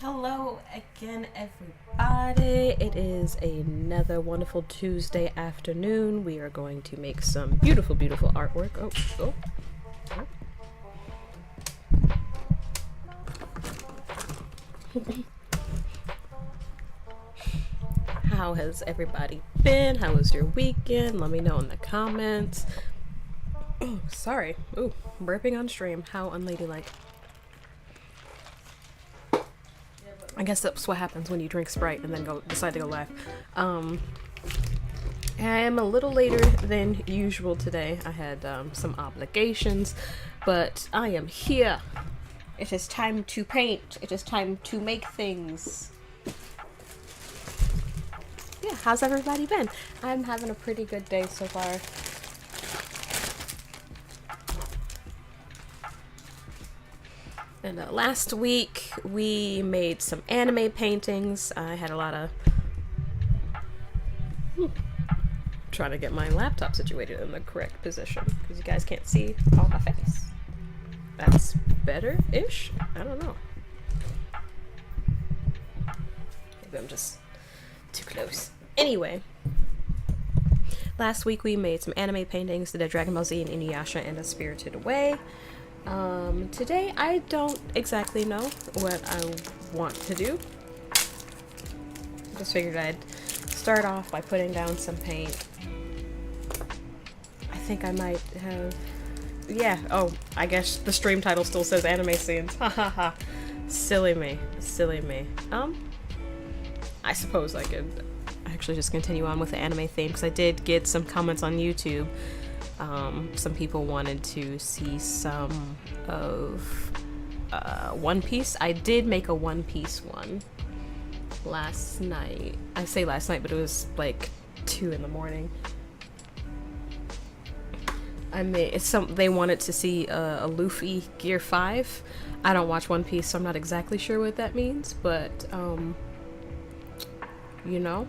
Hello again, everybody. It is another wonderful Tuesday afternoon. We are going to make some beautiful, beautiful artwork. Oh. How has everybody been? How was your weekend? Let me know in the comments. Oh, sorry. Ooh, burping on stream. How unladylike. I guess that's what happens when you drink Sprite and then decide to go live. I am a little later than usual today. I had some obligations, but I am here. It is time to paint. It is time to make things. Yeah, how's everybody been? I'm having a pretty good day so far. And last week we made some anime paintings. I had a lot of trying to get my laptop situated in the correct position because you guys can't see all my face. That's better-ish? I don't know. Maybe I'm just too close. Anyway, last week we made some anime paintings, did a Dragon Ball Z and Inuyasha and a Spirited Away. Today I don't exactly know what I want to do. Just figured I'd start off by putting down some paint. I think I might have... Yeah, oh, I guess the stream title still says anime scenes. Ha ha ha. Silly me. Silly me. I suppose I could actually just continue on with the anime theme, because I did get some comments on YouTube. Some people wanted to see some of One Piece. I did make a One Piece one last night. I say last night, but it was like 2 in the morning. They wanted to see a Luffy Gear 5. I don't watch One Piece, so I'm not exactly sure what that means, but you know,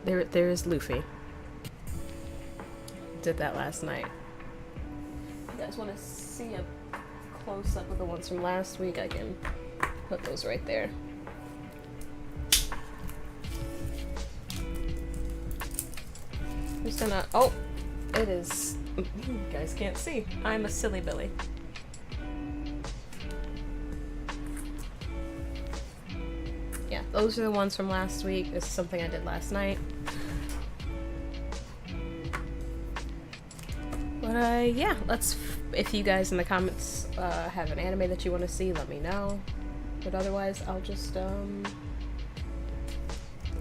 there is Luffy. Did that last night. If you guys want to see a close-up of the ones from last week, I can put those right there. Just gonna... Oh! It is... You guys can't see. I'm a silly Billy. Yeah, those are the ones from last week. This is something I did last night. But yeah, if you guys in the comments have an anime that you want to see, let me know. But otherwise, I'll just,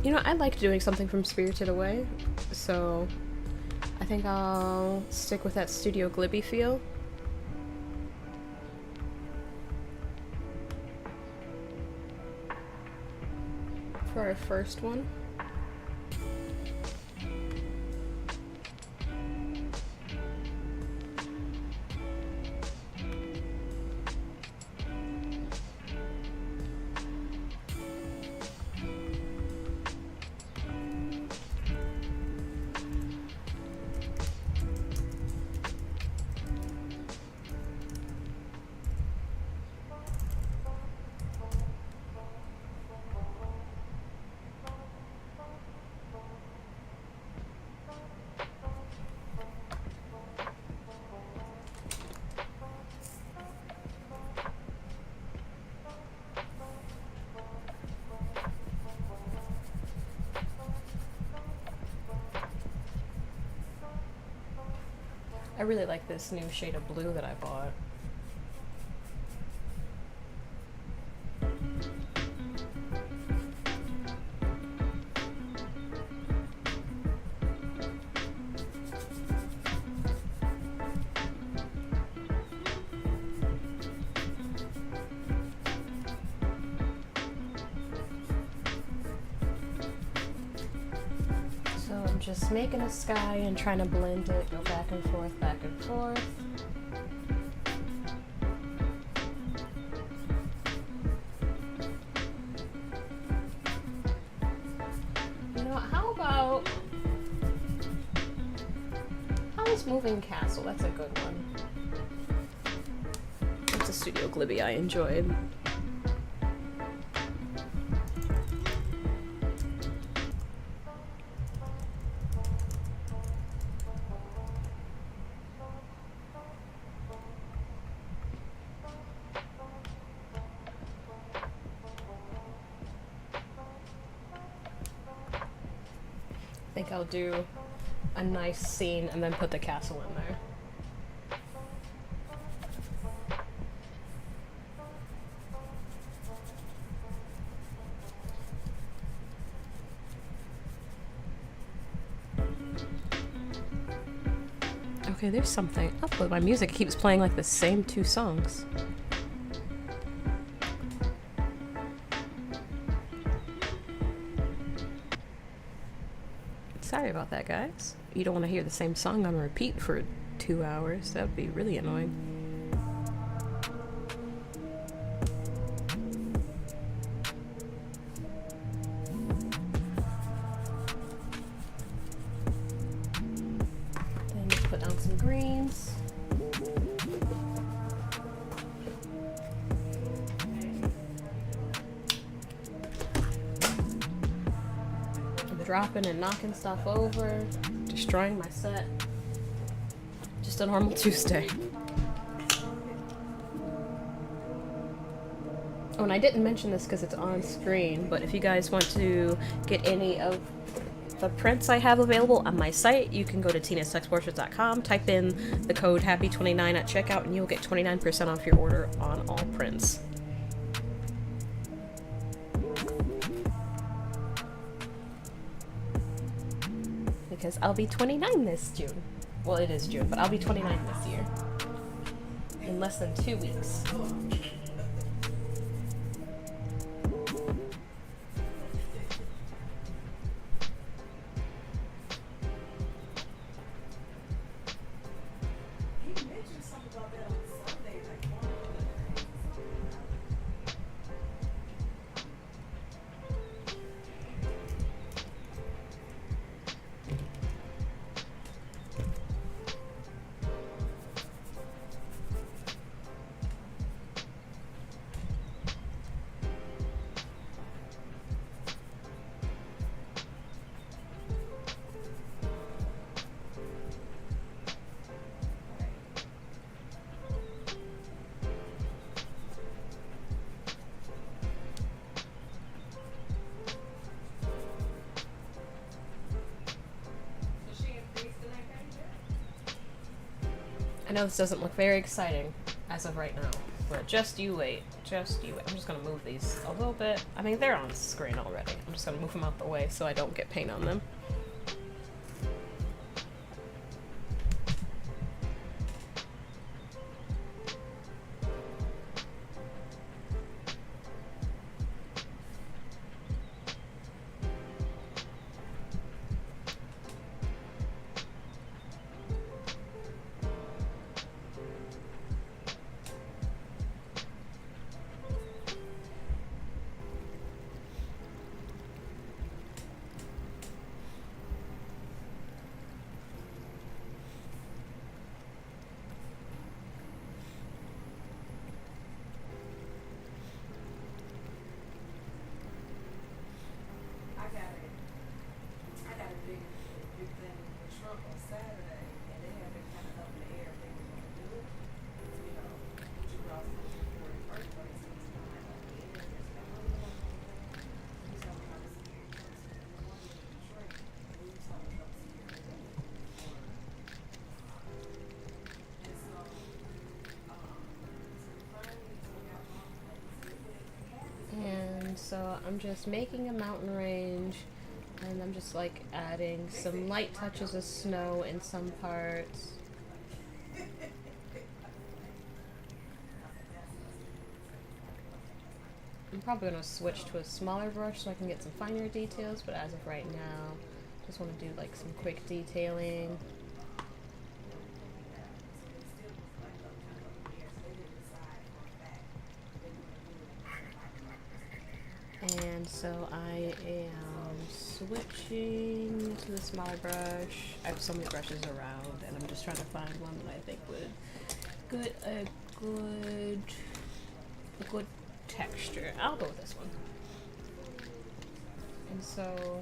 you know, I like doing something from Spirited Away, so I think I'll stick with that Studio Ghibli feel. For our first one. I really like this new shade of blue that I bought. Just making a sky and trying to blend it, go back and forth, back and forth. You know, how is Moving Castle? That's a good one. It's a Studio Ghibli I enjoyed. think I'll do a nice scene and then put the castle in there. Okay, there's something up with my music. It keeps playing like the same two songs. Sorry about that, guys. You don't want to hear the same song on repeat for 2 hours. That would be really annoying. Then just put down some greens. Dropping and knocking stuff over, destroying my set. Just a normal Tuesday. Oh, and I didn't mention this because it's on screen, but if you guys want to get any of the prints I have available on my site, you can go to tinasexportraits.com, type in the code HAPPY29 at checkout, and you'll get 29% off your order on all prints. Because I'll be 29 this June. Well, it is June, but I'll be 29 this year. In less than 2 weeks. I know this doesn't look very exciting as of right now, but just you wait. Just you wait. I'm just gonna move these a little bit. I mean, they're on screen already. I'm just gonna move them out the way so I don't get paint on them. So I'm just making a mountain range, and I'm just like adding some light touches of snow in some parts. I'm probably going to switch to a smaller brush so I can get some finer details, but as of right now, just want to do like some quick detailing. And so I am switching to the smaller brush. I have so many brushes around, and I'm just trying to find one that I think would get a good texture. I'll go with this one. And so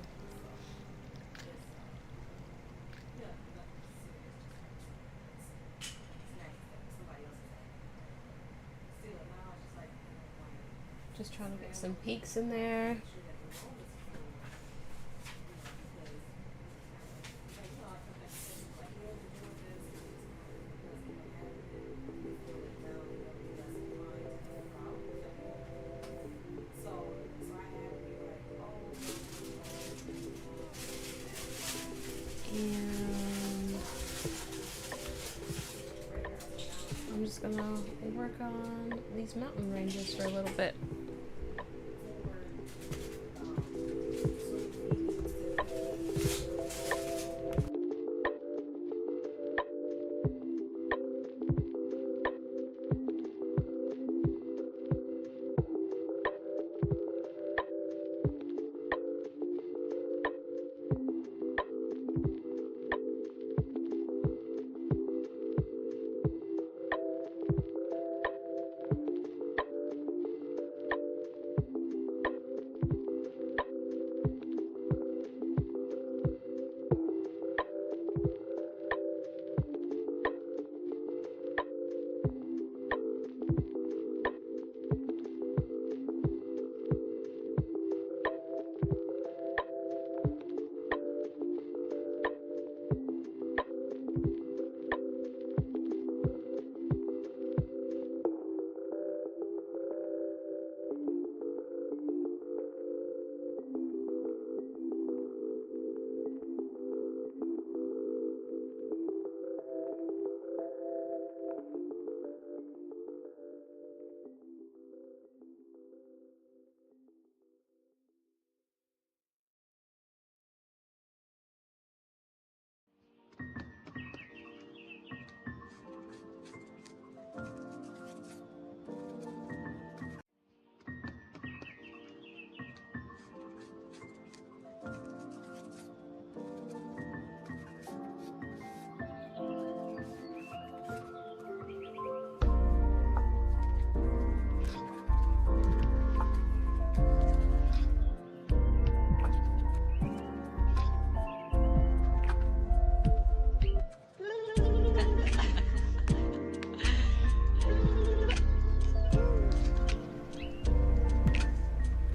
just trying to get some peaks in there. work on these mountain ranges for a little bit.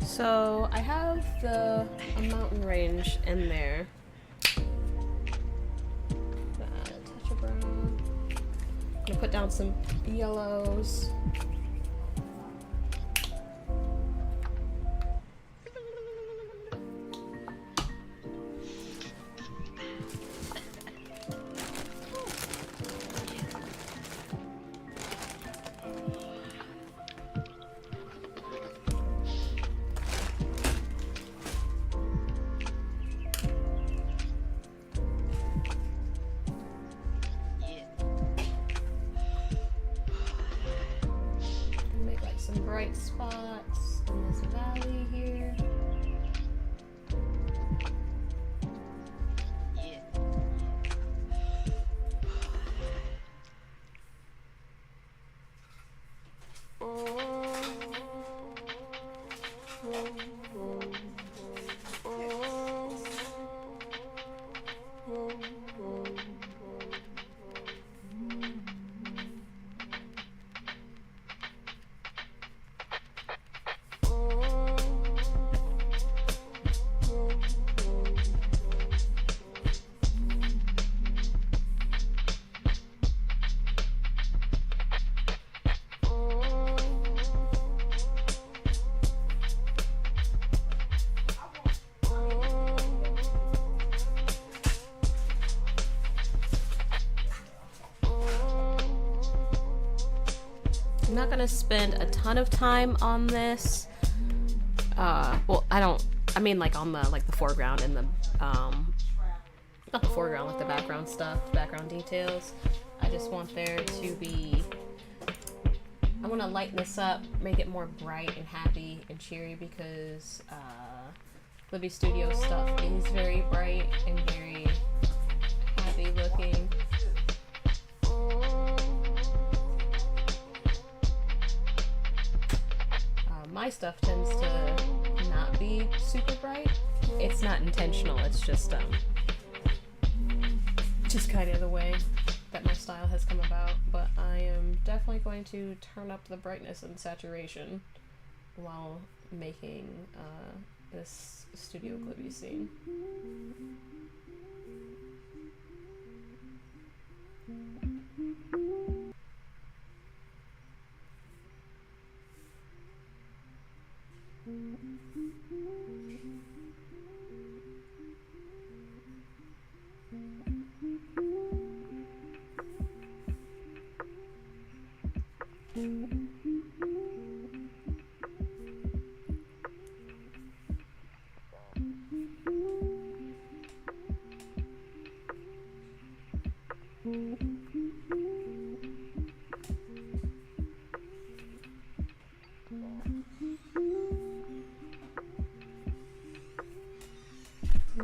So I have a mountain range in there. Add a touch of brown. I'm gonna put down some yellows. Bright spots in this valley here. I'm not gonna spend a ton of time on this. Well, I mean like on the foreground and the not the foreground, like the background stuff, background details. I just want there to be, I want to lighten this up, make it more bright and happy and cheery, because Libby Studio stuff is very bright and very happy looking. My stuff tends to not be super bright. It's not intentional, it's just kind of the way that my style has come about, but I am definitely going to turn up the brightness and saturation while making this Studio Ghibli scene. I'm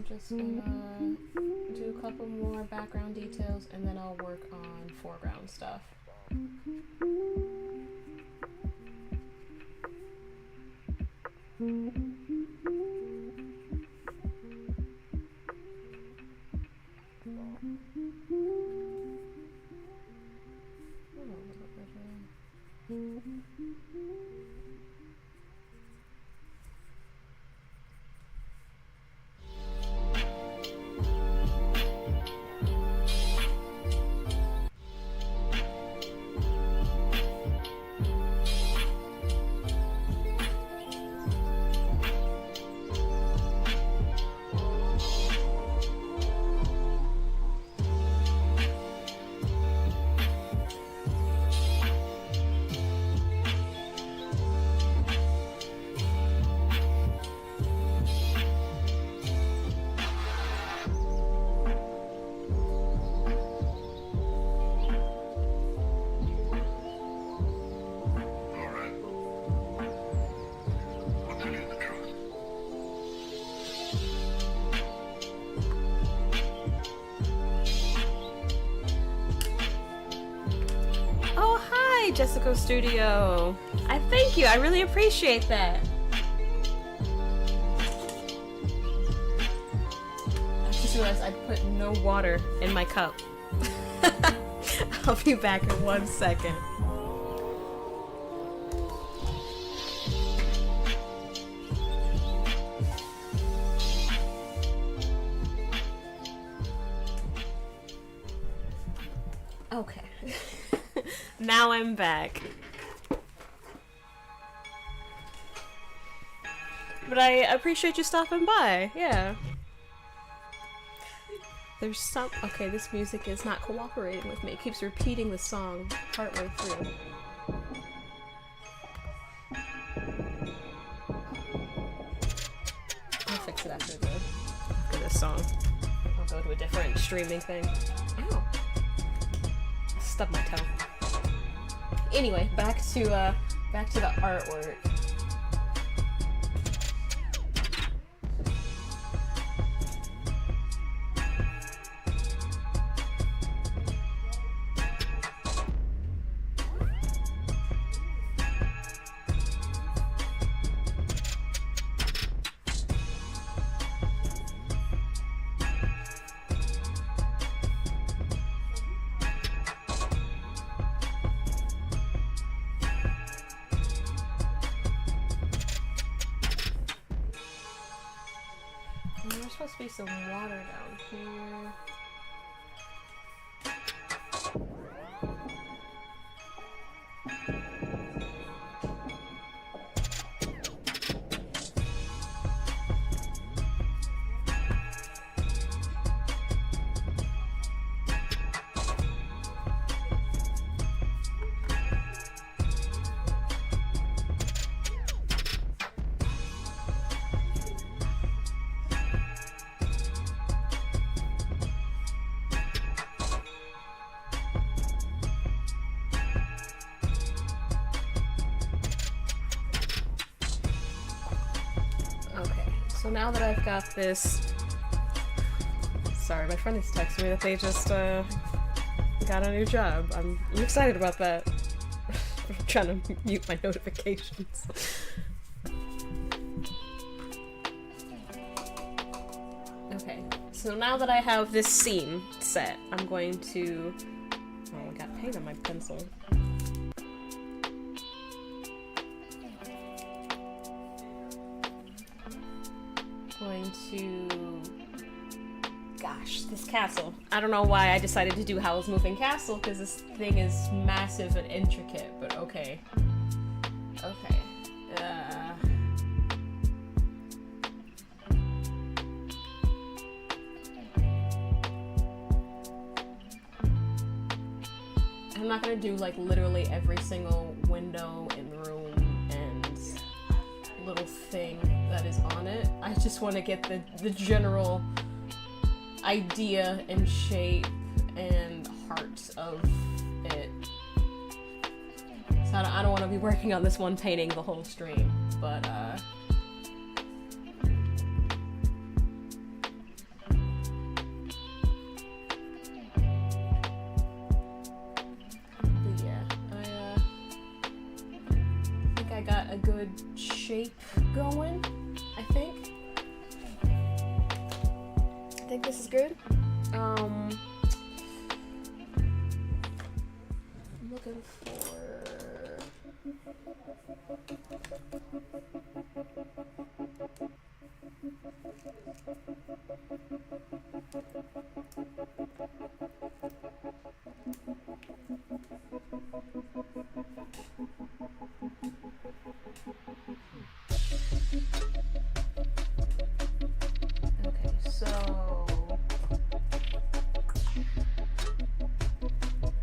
just gonna do a couple more background details and then I'll work on foreground stuff. Jessica Studio. I thank you. I really appreciate that. I just realized I put no water in my cup. I'll be back in 1 second. Okay. Now I'm back. But I appreciate you stopping by, yeah. There's some- okay, this music is not cooperating with me. It keeps repeating the song partway through. I'll fix it after this song. I'll go to a different streaming thing. Ow. I stubbed my toe. Anyway, back to the artwork. There's supposed to be some water down here. So now that I've got this, sorry, my friend is texting me that they just got a new job. I'm excited about that. I'm trying to mute my notifications. Okay, so now that I have this scene set, I'm going to, oh, I got paint on my pencil. Going to, gosh, this castle. I don't know why I decided to do Howl's Moving Castle, because this thing is massive and intricate, but okay. Okay. I I'm not gonna do like literally every single window and room and little thing that is on it. I just want to get the general idea and shape and heart of it. So I don't want to be working on this one painting the whole stream, but I got a good shape going, I think. I think this is good. I'm looking for... Okay, so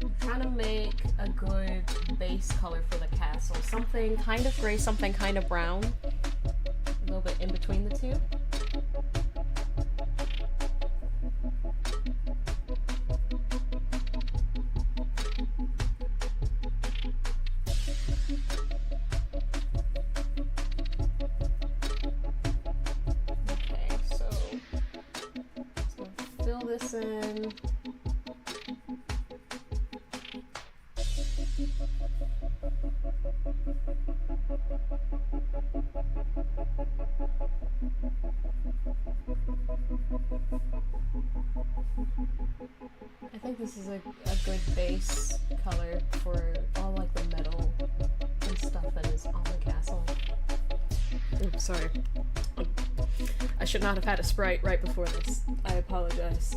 I'm trying to make a good base color for the castle. Something kind of gray, something kind of brown. A little bit in between the two. This in. I think this is a good base color for all like the metal and stuff that is on the castle. Oops, sorry. I should not have had a Sprite right before this. I apologize.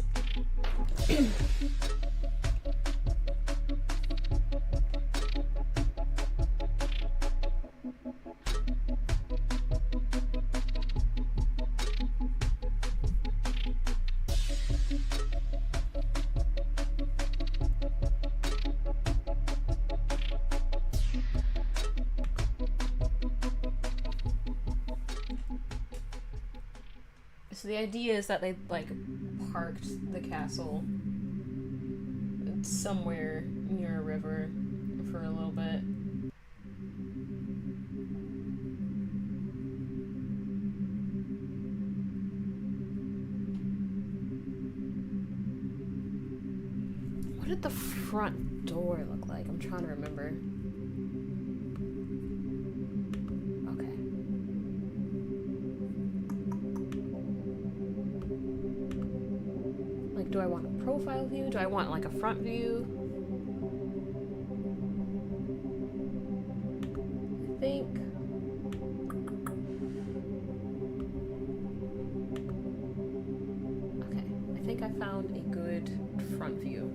So the idea is that they like parked the castle somewhere near a river for a little bit. What did the front door look like? I'm trying to remember. Do I want a profile view? Do I want like a front view? I think. Okay, I think I found a good front view.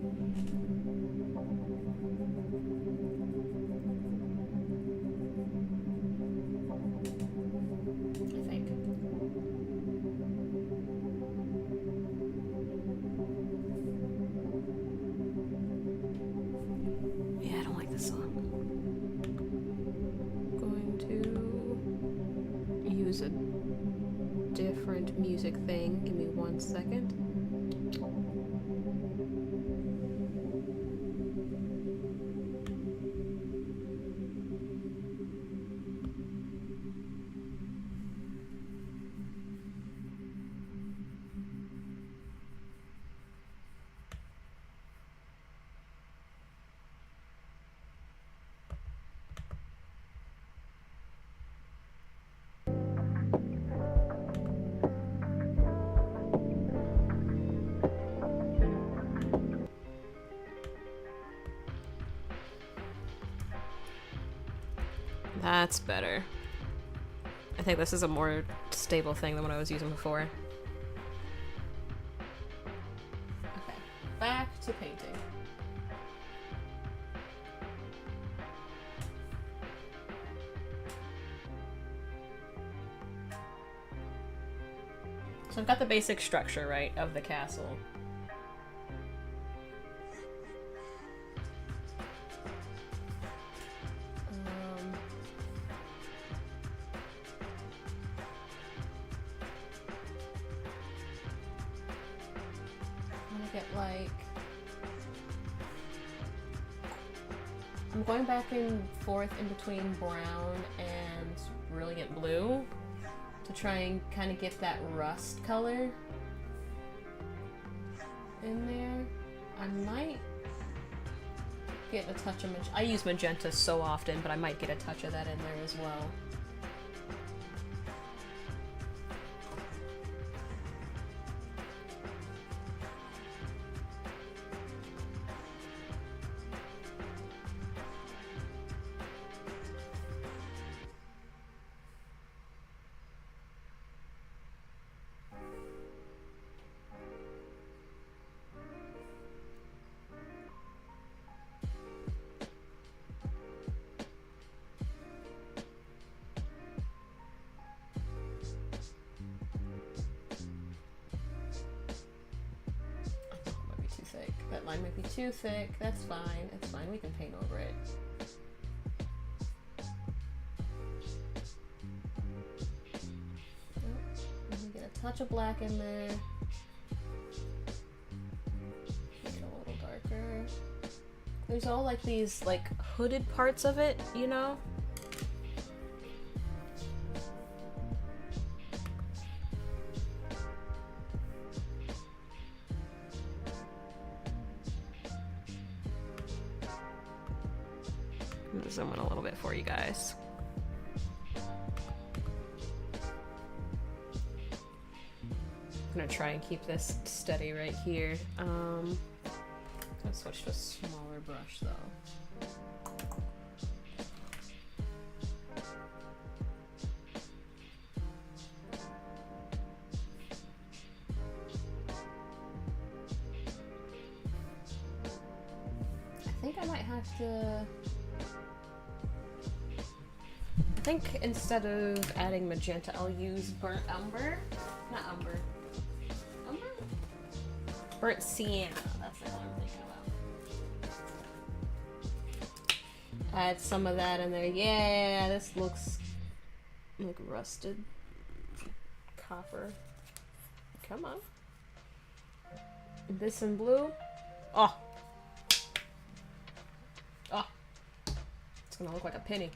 Music thing. Give me 1 second. That's better. I think this is a more stable thing than what I was using before. Okay, back to painting. So I've got the basic structure, right, of the castle. get like... I'm going back and forth in between brown and brilliant blue to try and kind of get that rust color in there. I might get a touch of magenta. I use magenta so often, but I might get a touch of that in there as well. That line might be too thick. That's fine. It's fine. We can paint over it. Let me get a touch of black in there. Make it a little darker. There's all like these like hooded parts of it, you know? I'm gonna zoom in a little bit for you guys. I'm gonna try and keep this steady right here. I'm gonna switch to a smaller brush though. I think I might have to... I think instead of adding magenta, I'll use burnt umber. Not umber. Umber? Burnt sienna. That's the one I'm thinking about. Add some of that in there. Yeah, this looks like rusted copper. Come on. This in blue. Oh. Oh. It's gonna look like a penny.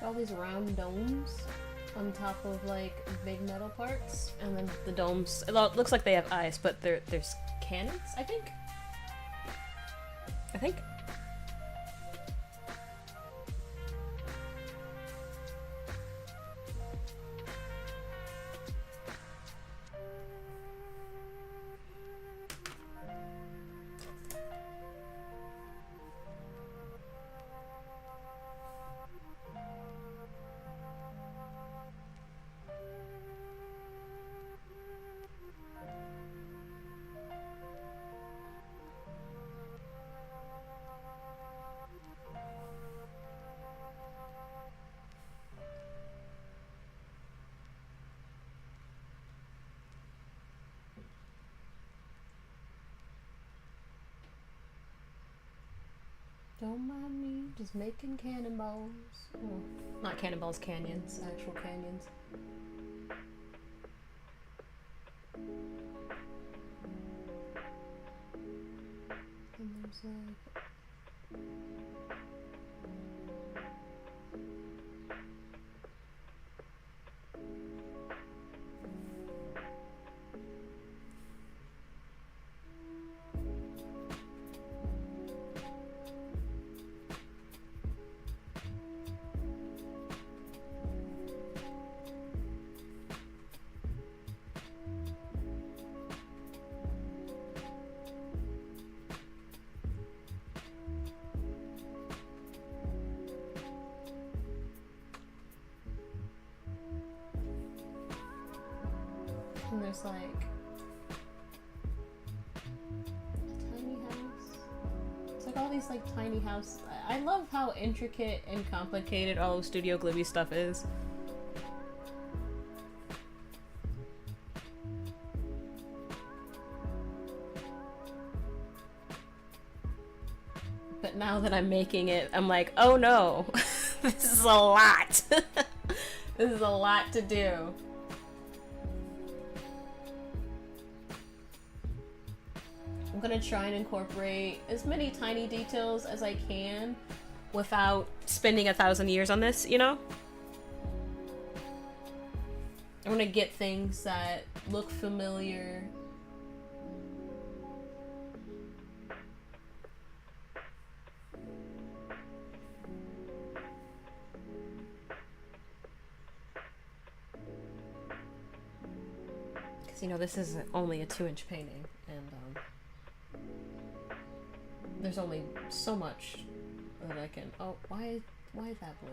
like all these round domes on top of like big metal parts, and then the domes. It looks like they have eyes, but there's cannons. I think. I think. Don't mind me, just making cannonballs. Oh, not cannonballs, canyons. Actual canyons. And there's like... And there's like a tiny house. It's like all these like tiny house. I love how intricate and complicated all of Studio Ghibli stuff is. But now that I'm making it, I'm like, oh no, this is a lot. This is a lot to do. I'm gonna try and incorporate as many tiny details as I can without spending 1,000 years on this, you know? I wanna get things that look familiar. Because, you know, this is only a 2-inch painting, and, there's only so much that I can... Oh, why is that blue?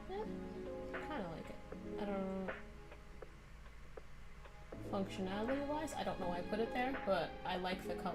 Kind of like it. I don't know. Functionality-wise, I don't know why I put it there, but I like the color.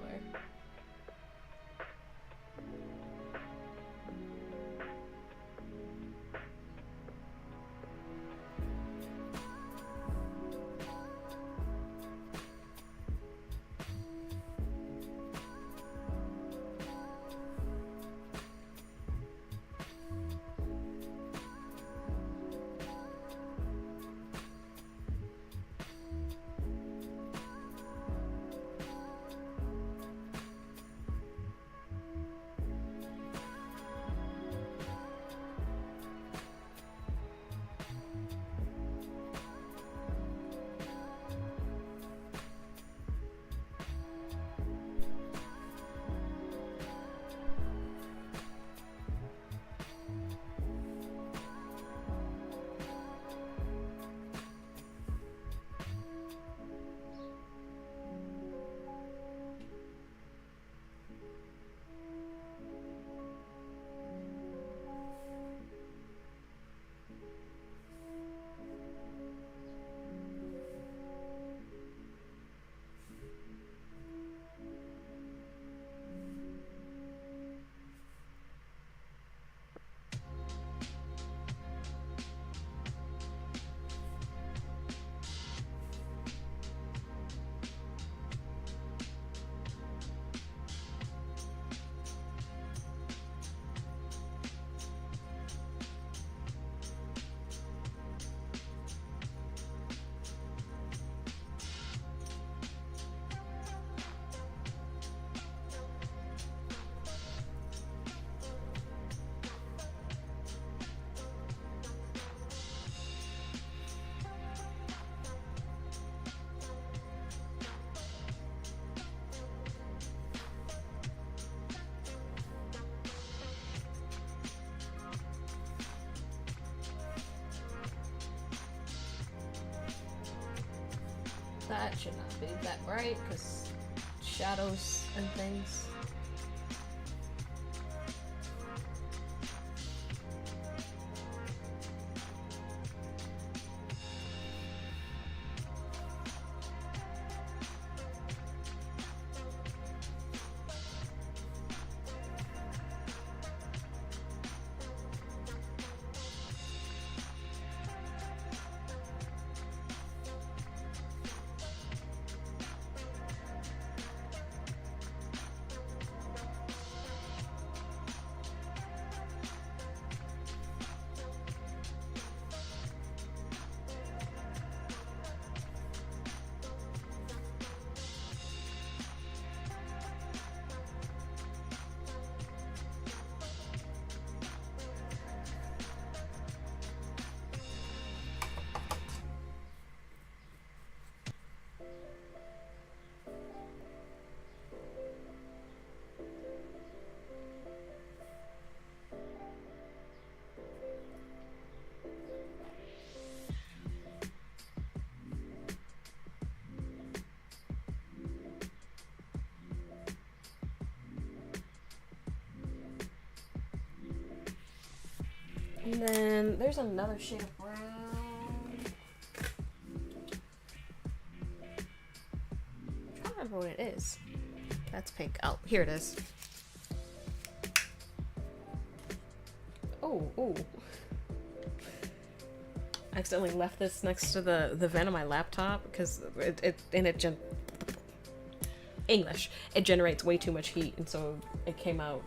that should not be that bright because shadows and things. And then there's another shade of brown. I'm trying to remember what it is. That's pink. Oh, here it is. Oh, oh. I accidentally left this next to the vent on my laptop because English. It generates way too much heat, and so it came out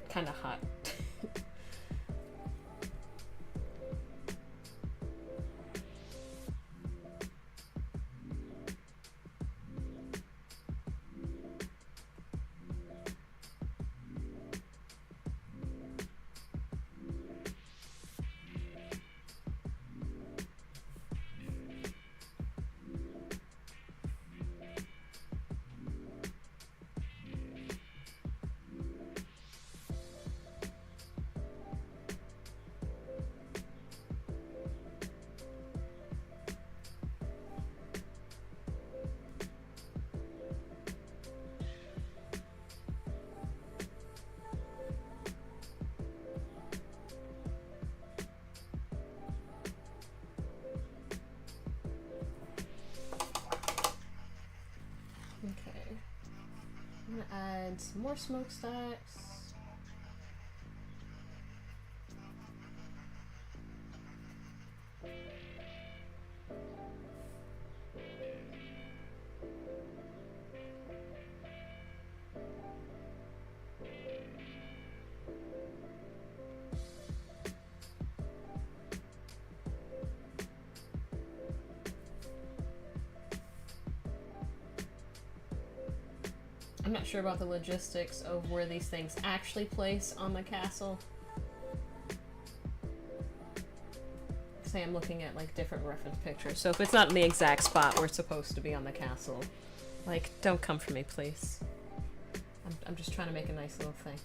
kind of hot. Add some more smokestacks. I'm not sure about the logistics of where these things actually place on the castle. Say I'm looking at like different reference pictures, so if it's not in the exact spot where it's supposed to be on the castle, like, don't come for me, please. I'm just trying to make a nice little thing.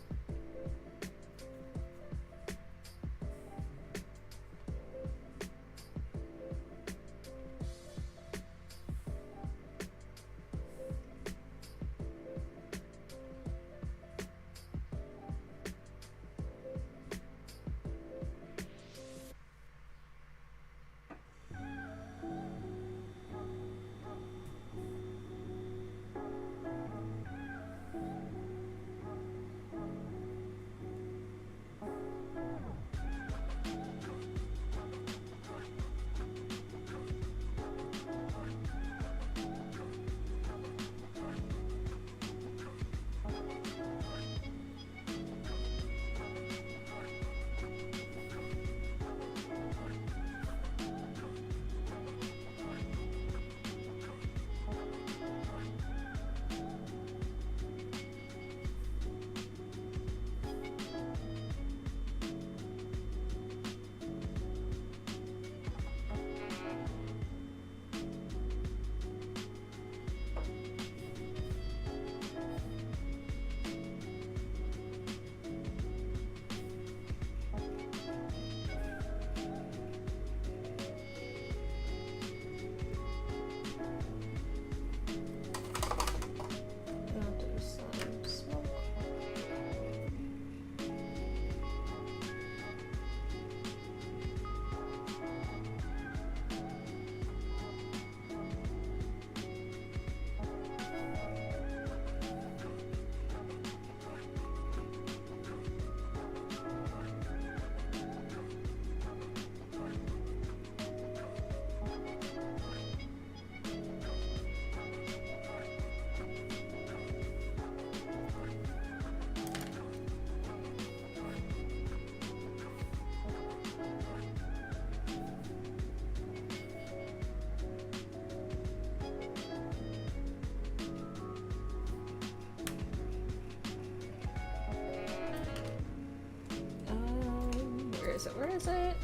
is it? Where is it?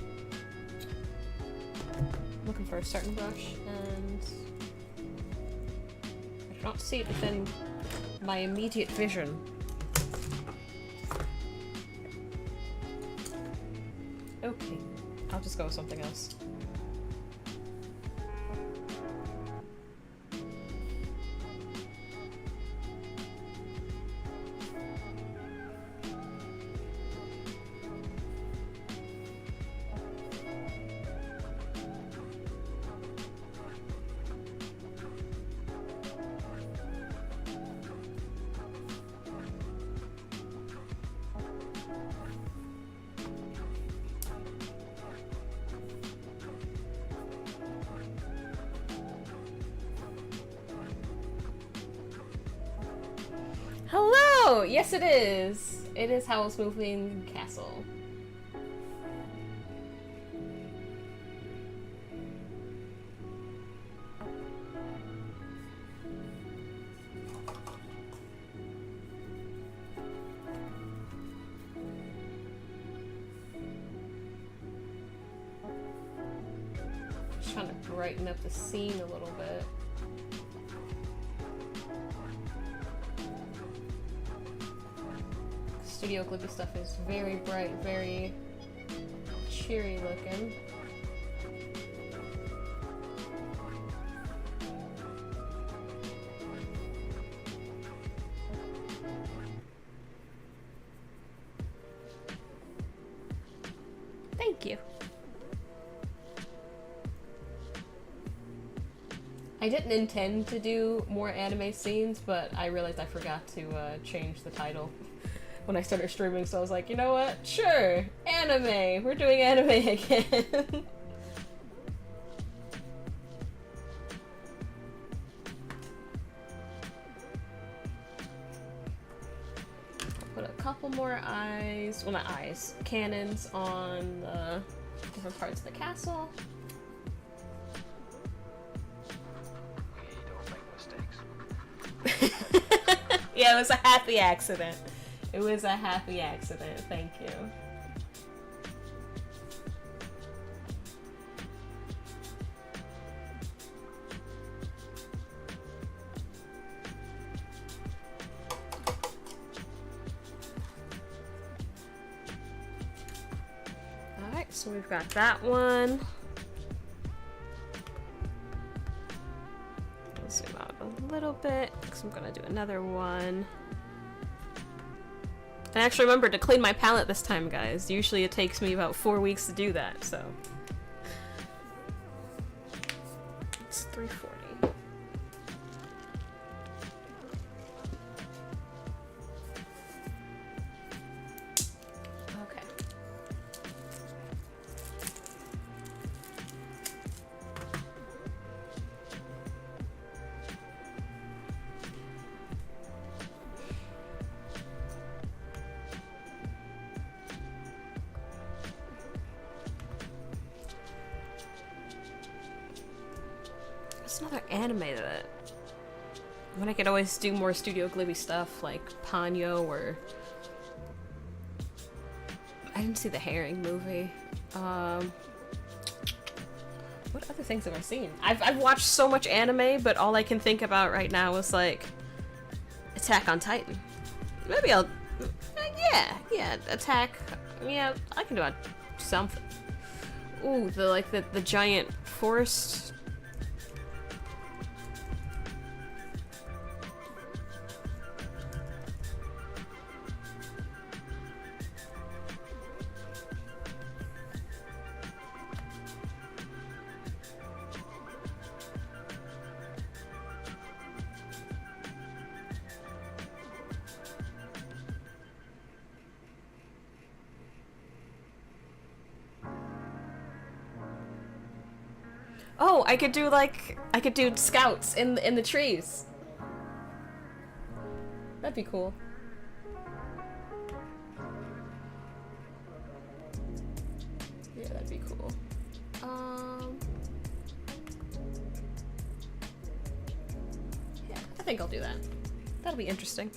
Looking for a certain brush, and I do not see it within my immediate vision. Okay, I'll just go with something else. Hello! Yes, it is. It is Howl's Moving Castle. Just trying to brighten up the scene a little bit. Studio Ghibli stuff is very bright, very cheery looking. Thank you. I didn't intend to do more anime scenes, but I realized I forgot to change the title when I started streaming, so I was like, you know what? Sure! Anime! We're doing anime again! Put a couple more eyes, well not eyes, cannons on the different parts of the castle. Yeah, it was a happy accident. It was a happy accident, thank you. Alright, so we've got that one. Let's zoom out a little bit, because I'm gonna do another one. I actually remembered to clean my palette this time, guys. Usually it takes me about 4 weeks to do that, so. It's 340. Okay. Another anime that when I could always do more Studio Ghibli stuff like Ponyo, or I didn't see the Herring movie. What other things have I seen? I've watched so much anime, but all I can think about right now is like Attack on Titan. Maybe I'll yeah, Attack. Yeah, I can do something. Ooh, the giant forest. Oh, I could do scouts in the trees. That'd be cool. Yeah, that'd be cool. Yeah, I think I'll do that. That'll be interesting.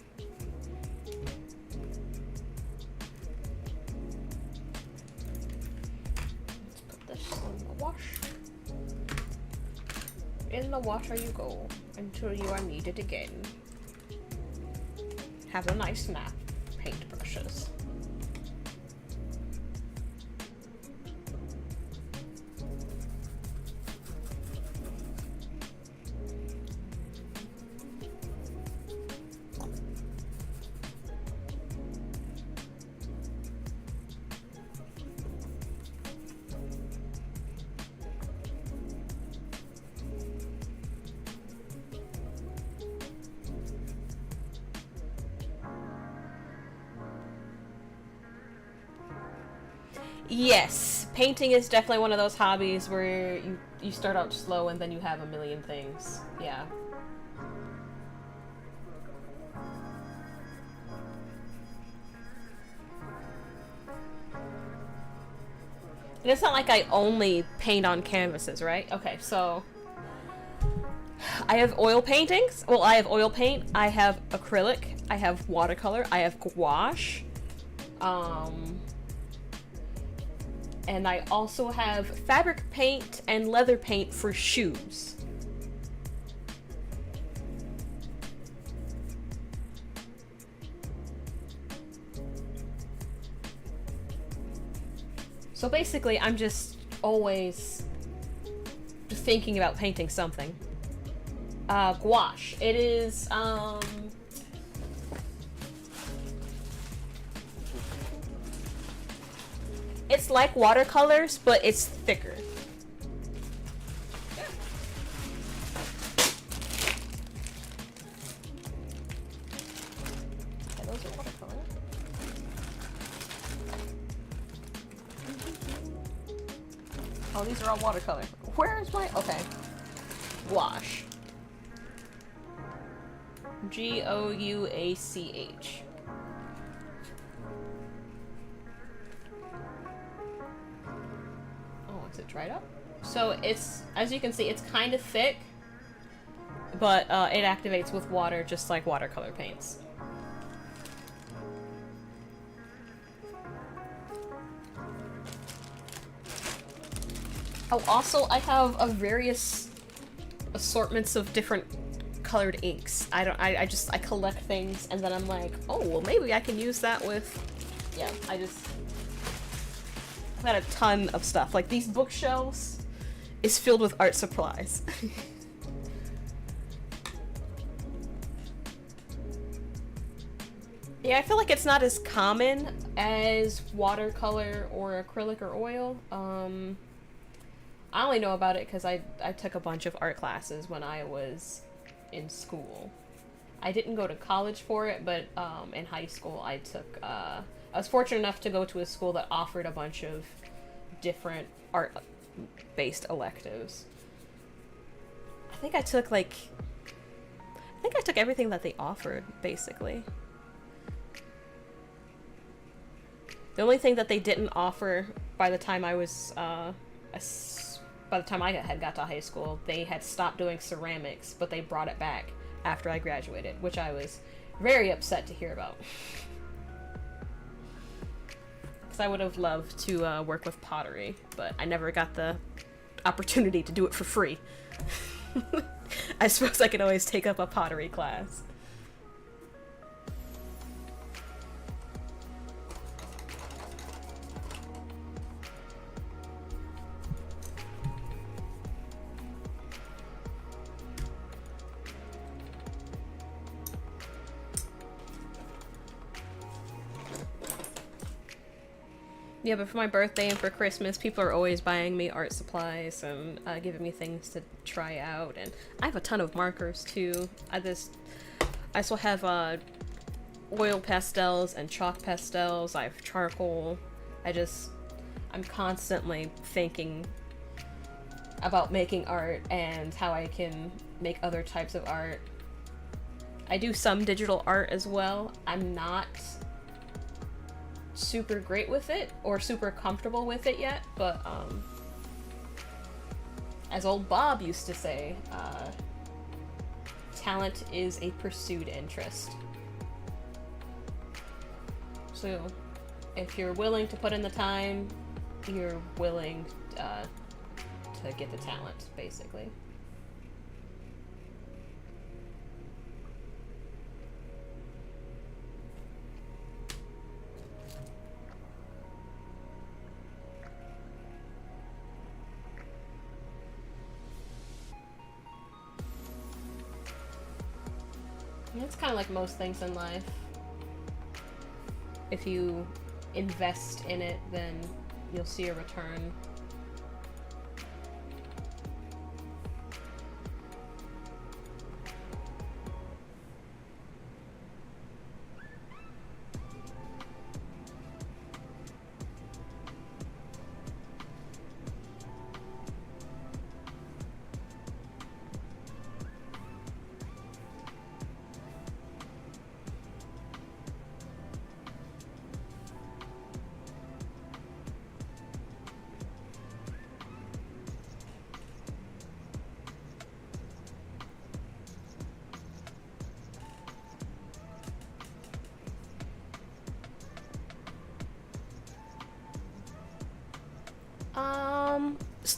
wash. In the water you go until you are needed again. Have a nice nap, paintbrushes. Yes, painting is definitely one of those hobbies where you start out slow and then you have a million things. Yeah. And it's not like I only paint on canvases, right? Okay, so I have oil paintings. Well, I have oil paint, I have acrylic, I have watercolor, I have gouache. And I also have fabric paint and leather paint for shoes. So basically, I'm just always thinking about painting something. Gouache. It is, it's like watercolors, but it's thicker. Okay, those are watercolor. Oh, these are all watercolor. Where is my... Okay. Gouache. Gouach. Is it dried up? So it's, as you can see, it's kind of thick, but it activates with water just like watercolor paints. Oh, also I have a various assortments of different colored inks. I collect things and then I'm like, oh, well maybe I can use that with, yeah, I've got a ton of stuff. Like, these bookshelves is filled with art supplies. Yeah, I feel like it's not as common as watercolor or acrylic or oil. I only know about it because I took a bunch of art classes when I was in school. I didn't go to college for it, but in high school I took... I was fortunate enough to go to a school that offered a bunch of different art-based electives. I think I took everything that they offered, basically. The only thing that they didn't offer by the time I was, by the time I had got to high school, they had stopped doing ceramics, but they brought it back after I graduated, which I was very upset to hear about. I would have loved to work with pottery, but I never got the opportunity to do it for free. I suppose I could always take up a pottery class. Yeah, but for my birthday and for Christmas, people are always buying me art supplies and giving me things to try out. And I have a ton of markers too. I still have oil pastels and chalk pastels. I have charcoal. I'm constantly thinking about making art and how I can make other types of art. I do some digital art as well. I'm not super great with it or super comfortable with it yet, but as old Bob used to say, talent is a pursued interest. So if you're willing to put in the time, you're willing to get the talent, basically. It's kind of like most things in life. If you invest in it, then you'll see a return.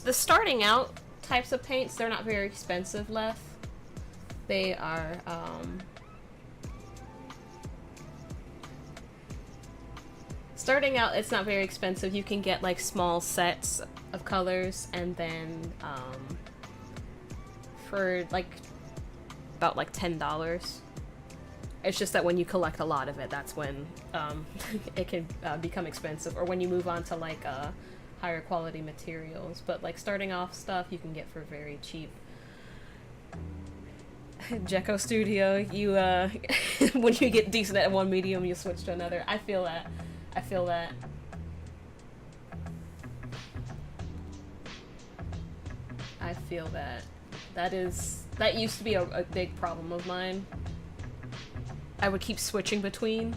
The starting out types of paints, they're not very expensive left. They are, starting out, it's not very expensive. You can get like small sets of colors, and then for like about like $10. It's just that when you collect a lot of it, that's when it can become expensive, or when you move on to like higher quality materials. But like starting off stuff you can get for very cheap. Jekko Studio, you when you get decent at one medium, you switch to another. I feel that. I feel that. I feel that. That used to be a big problem of mine. I would keep switching between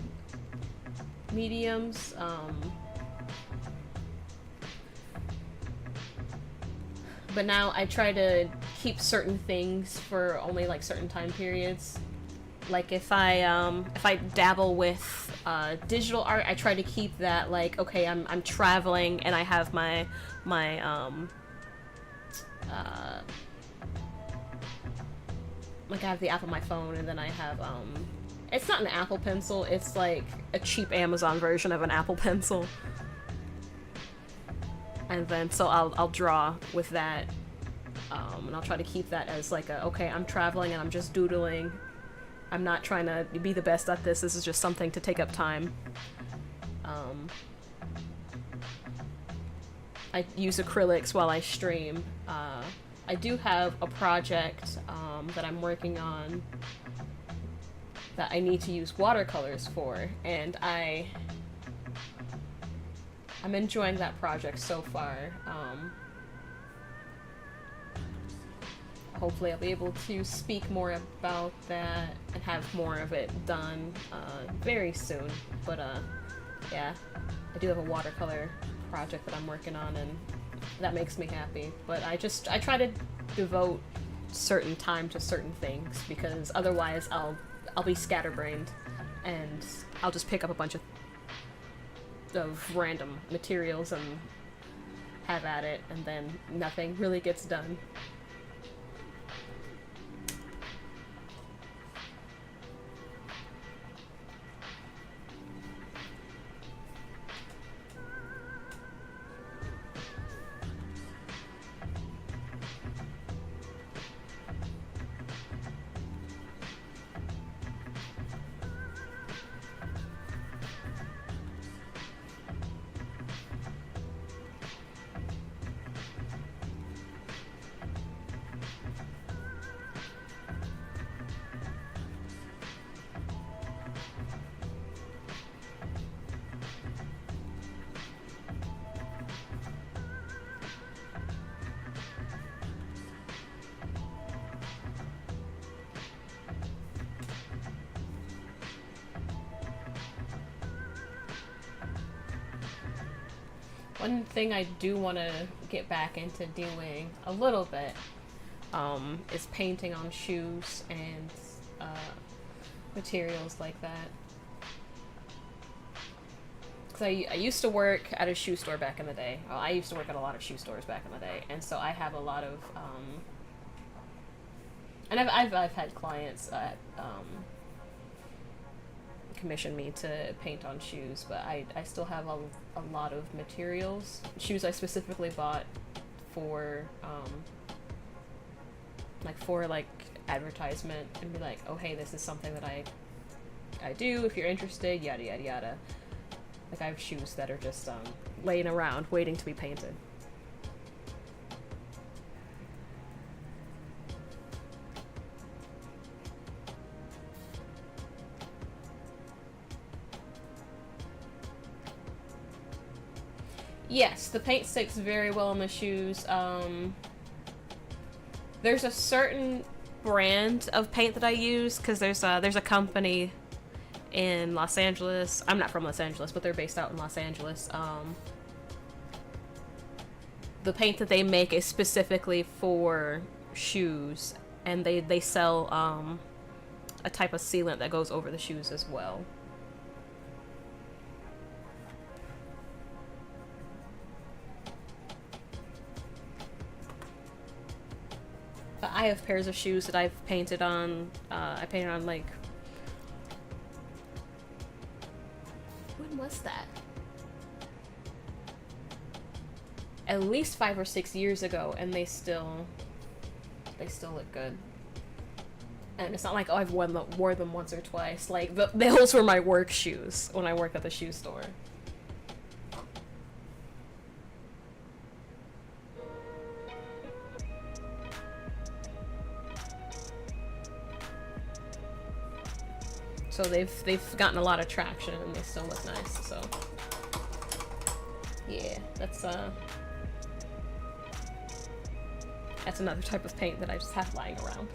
mediums. But now I try to keep certain things for only like certain time periods. Like if I dabble with digital art, I try to keep that like, okay, I'm traveling and I have my like I have the app on my phone, and then I have it's not an Apple Pencil, it's like a cheap Amazon version of an Apple Pencil. And then, so I'll draw with that, and I'll try to keep that as like a, okay, I'm traveling and I'm just doodling. I'm not trying to be the best at this is just something to take up time. I use acrylics while I stream. I do have a project that I'm working on that I need to use watercolors for, and I'm enjoying that project so far. Hopefully I'll be able to speak more about that and have more of it done very soon. But yeah, I do have a watercolor project that I'm working on, and that makes me happy. But I try to devote certain time to certain things, because otherwise I'll be scatterbrained and I'll just pick up a bunch of random materials and have at it, and then nothing really gets done. One thing I do want to get back into doing a little bit is painting on shoes and materials like that. because I used to work at a shoe store back in the day. Well, I used to work at a lot of shoe stores back in the day, and so I have a lot of and I've had clients commission me to paint on shoes, but I still have a lot of materials. Shoes I specifically bought for like advertisement, and be like, oh hey, this is something that I do, if you're interested, yada yada yada. Like I have shoes that are just laying around waiting to be painted. Yes, the paint sticks very well on the shoes. There's a certain brand of paint that I use, because there's a company in Los Angeles. I'm not from Los Angeles, but they're based out in Los Angeles. The paint that they make is specifically for shoes, and they sell a type of sealant that goes over the shoes as well. I have pairs of shoes that I've painted on. I painted on like, when was that? At least 5 or 6 years ago, and they still look good. And it's not like, oh, I've wore them once or twice. Like those were my work shoes when I worked at the shoe store. So they've gotten a lot of traction, and they still look nice. So yeah, that's another type of paint that I just have lying around.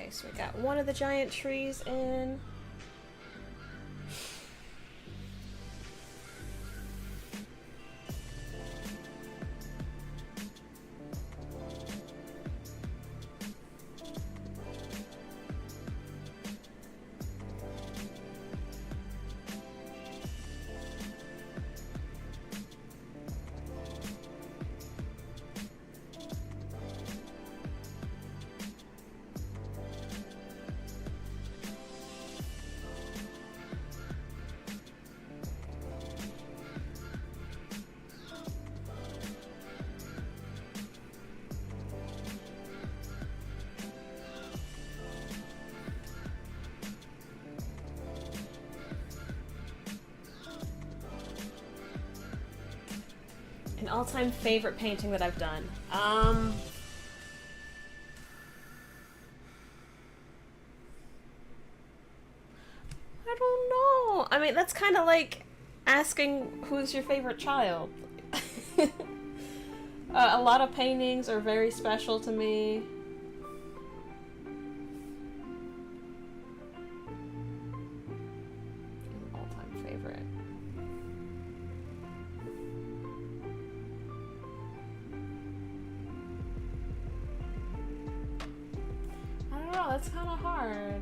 Okay, so we got one of the giant trees in. An all-time favorite painting that I've done. I don't know. I mean, that's kind of like asking who's your favorite child. A lot of paintings are very special to me. All-time favorite. I don't know, that's kind of hard.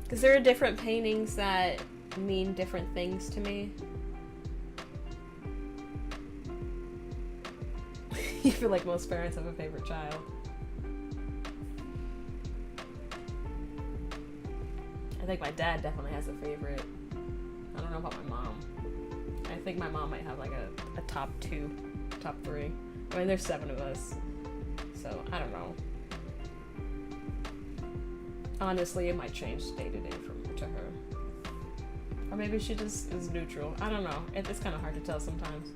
Because there are different paintings that mean different things to me. You feel like most parents have a favorite child. I think my dad definitely has a favorite. I don't know about my mom. I think my mom might have like a top 2, top 3. I mean, there's 7 of us, so I don't know. Honestly, it might change day to day from to her. Or maybe she just is neutral. I don't know. It's kind of hard to tell sometimes.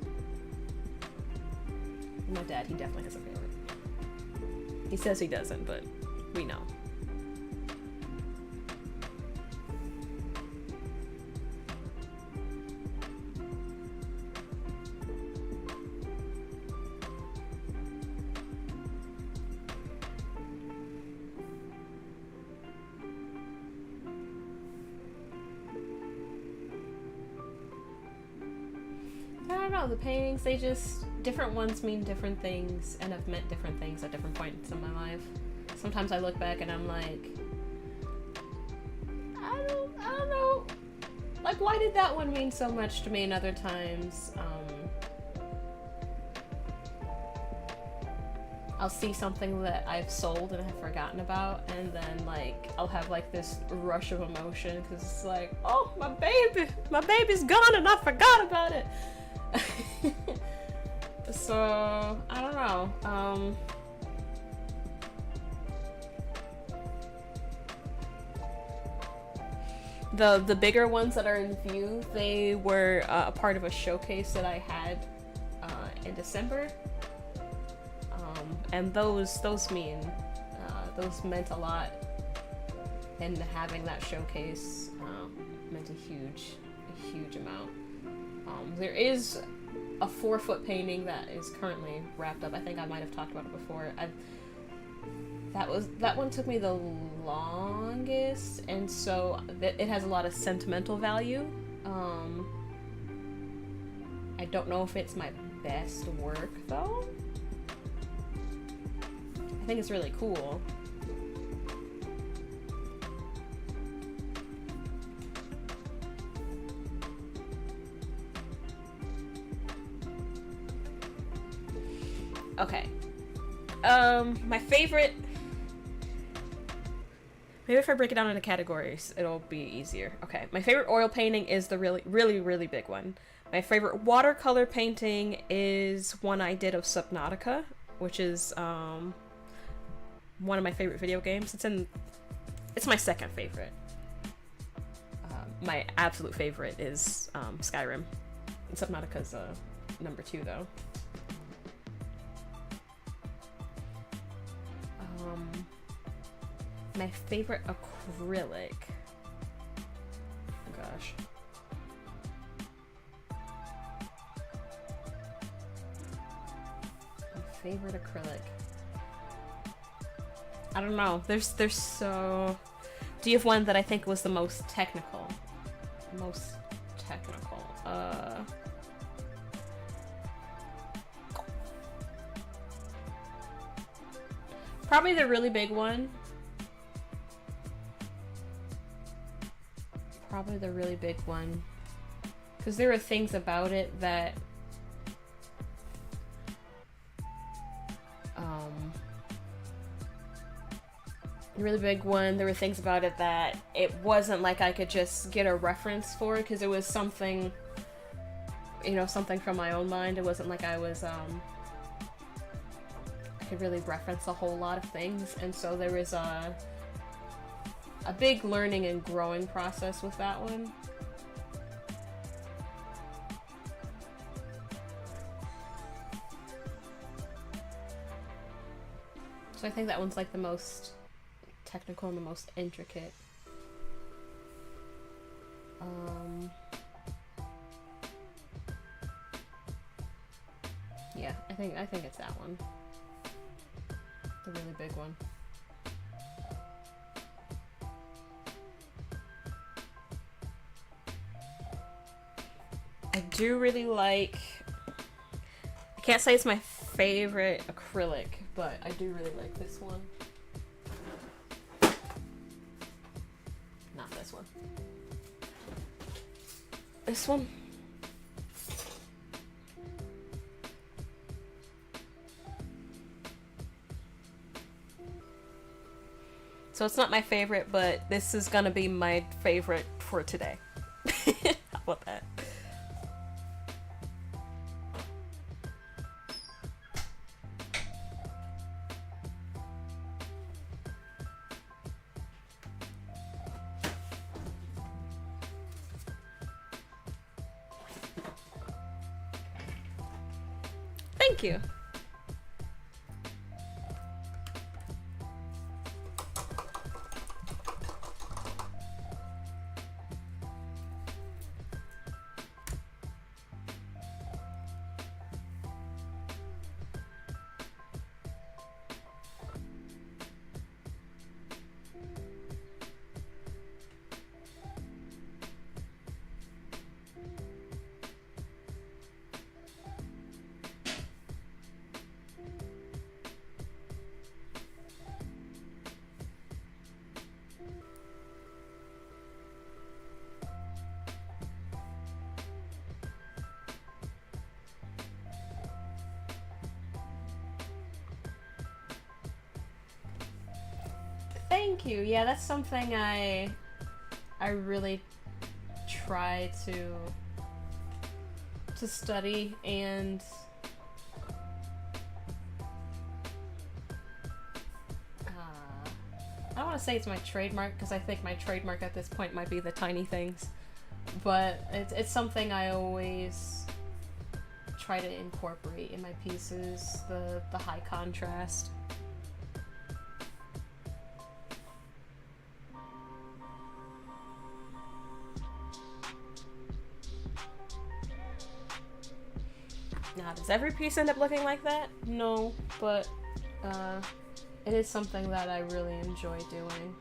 My dad, he definitely has a favorite. He says he doesn't, but we know. I don't know, the paintings, they just, different ones mean different things and have meant different things at different points in my life. Sometimes I look back and I'm like, I don't know, like why did that one mean so much to me? And other times, I'll see something that I've sold and have forgotten about, and then like I'll have like this rush of emotion because it's like, oh, my baby's gone and I forgot about it. So I don't know. The bigger ones that are in view, they were a part of a showcase that I had in December, and those meant a lot. And having that showcase meant a huge amount. There is a 4-foot painting that is currently wrapped up. I think I might have talked about it before. That one took me the longest, and so it has a lot of sentimental value. I don't know if it's my best work though. I think it's really cool. Okay. My favorite... Maybe if I break it down into categories, it'll be easier. Okay, my favorite oil painting is the really big one. My favorite watercolor painting is one I did of Subnautica, which is one of my favorite video games. It's my second favorite. My absolute favorite is Skyrim. And Subnautica's number 2 though. My favorite acrylic. Oh gosh. My favorite acrylic. I don't know. There's so. Do you have one that I think was the most technical? Most technical. Probably the really big one. Probably the really big one. Because there were things about it that the really big one, there were things about it that it wasn't like I could just get a reference for, because it was something, you know, something from my own mind. It wasn't like I was I could really reference a whole lot of things, and so there was a big learning and growing process with that one. So I think that one's like the most technical and the most intricate. Yeah, I think it's that one. The really big one. I do really like, I can't say it's my favorite acrylic, but I do really like this one. Not this one. This one. So it's not my favorite, but this is gonna be my favorite for today. How about that? Thank you. Thank you. Yeah, that's something I really try to study, and I don't want to say it's my trademark, because I think my trademark at this point might be the tiny things, but it's something I always try to incorporate in my pieces, the high contrast. Now, does every piece end up looking like that? No, but it is something that I really enjoy doing.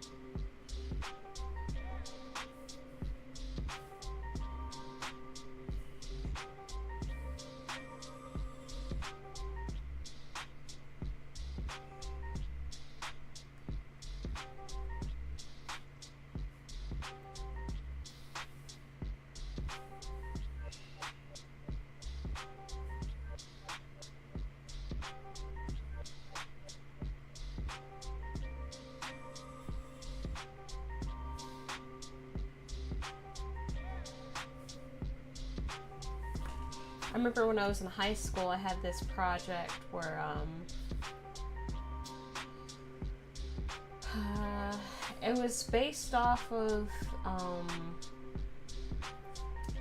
I remember when I was in high school, I had this project where it was based off of I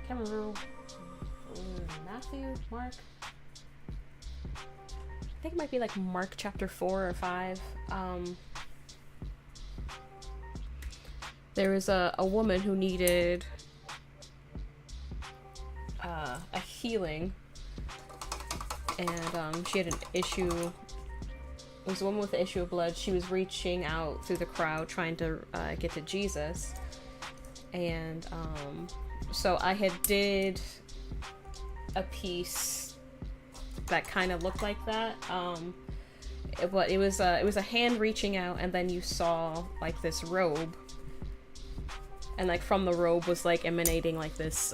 can't remember, Mark. I think it might be like Mark chapter 4 or 5. There was a woman who needed a healing, and she had an issue was a woman with the issue of blood. She was reaching out through the crowd trying to get to Jesus. And so I had did a piece that kind of looked like that. It was a hand reaching out, and then you saw like this robe, and like from the robe was like emanating like this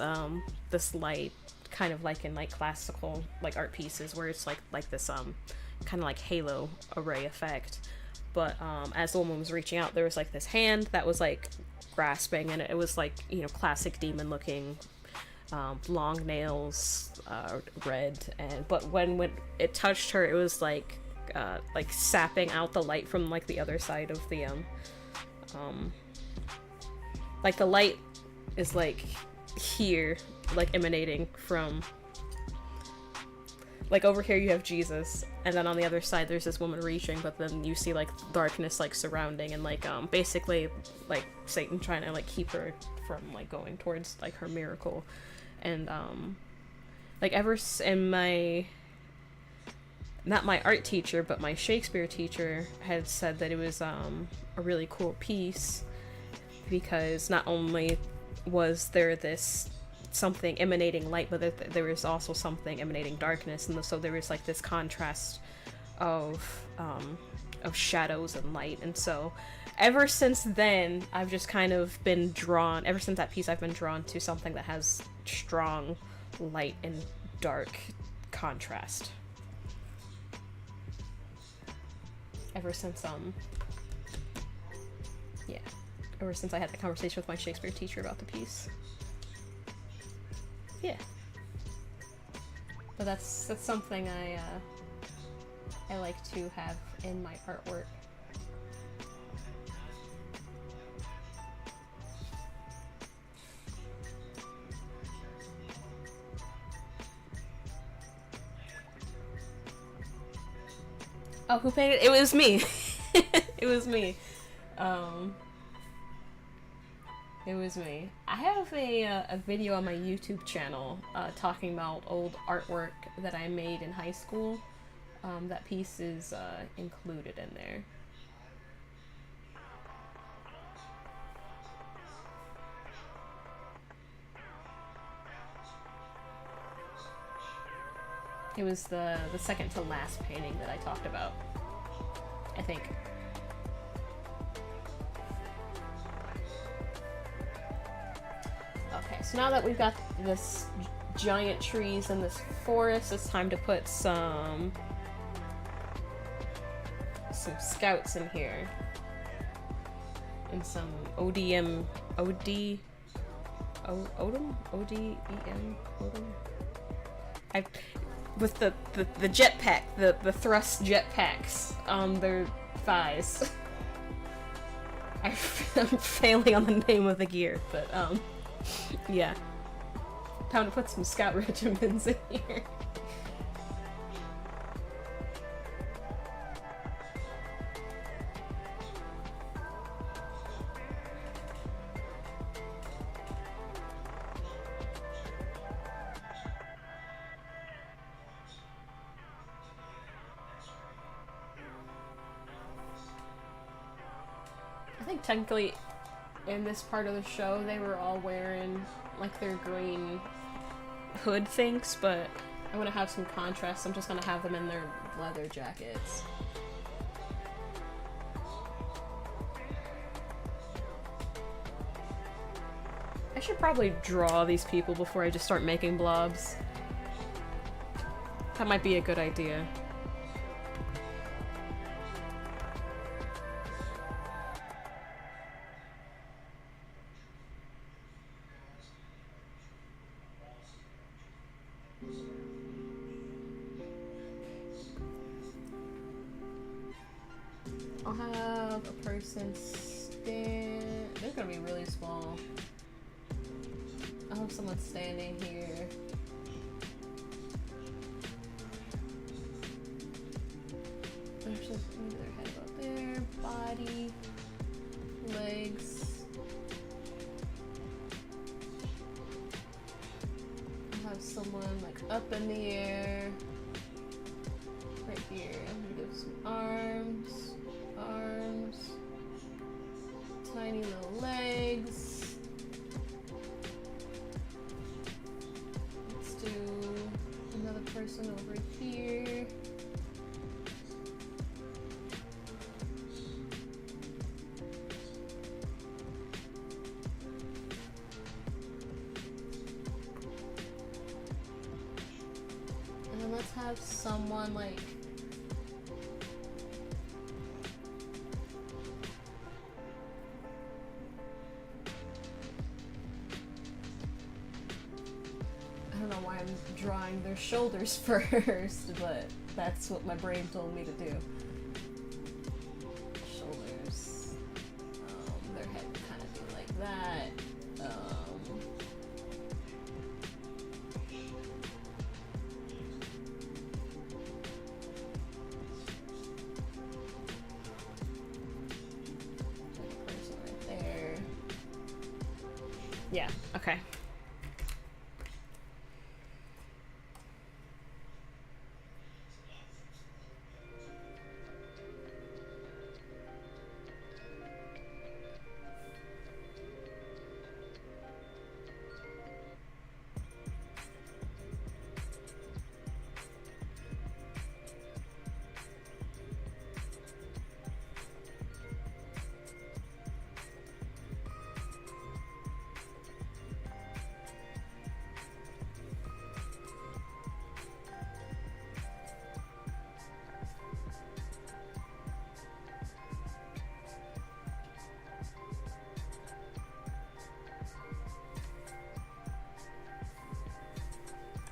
this light, kind of like in like classical like art pieces where it's like this kind of like halo array effect. But as the woman was reaching out, there was like this hand that was like grasping, and it was like, you know, classic demon looking, long nails, red, but when it touched her, it was like sapping out the light from like the other side of the like the light is like here, like emanating from, like over here you have Jesus, and then on the other side there's this woman reaching, but then you see like darkness like surrounding, and like basically like Satan trying to like keep her from like going towards like her miracle. And like in my, not my art teacher, but my Shakespeare teacher had said that it was a really cool piece, because not only was there this something emanating light, but there was also something emanating darkness, and so there was like this contrast of shadows and light. And so ever since then, I've just kind of been drawn, ever since that piece, I've been drawn to something that has strong light and dark contrast. Ever since ever since I had that conversation with my Shakespeare teacher about the piece. Yeah. But that's something I like to have in my artwork. Oh, who painted? It was me. It was me. It was me. I have a video on my YouTube channel talking about old artwork that I made in high school. That piece is included in there. It was the second to last painting that I talked about, I think. Okay, so now that we've got this giant trees and this forest, it's time to put some scouts in here. And some ODM, ODEM, with the jetpack, the thrust jetpacks on their thighs. I'm failing on the name of the gear, but yeah. Time to put some scout regiments in here. I think technically in this part of the show they were all wearing like their green hood things, but I want to have some contrast, so I'm just going to have them in their leather jackets. I should probably draw these people before I just start making blobs. That might be a good idea. I'll have a person stand. They're gonna be really small. I'll have someone standing here. There's just maybe their head up there, body, legs. I'll have someone like up in the air. Right here. I'm gonna give some arms. have someone like... I don't know why I'm drawing their shoulders first, but that's what my brain told me to do. Shoulders. Their head would kind of be like that. Person right there. Yeah, okay.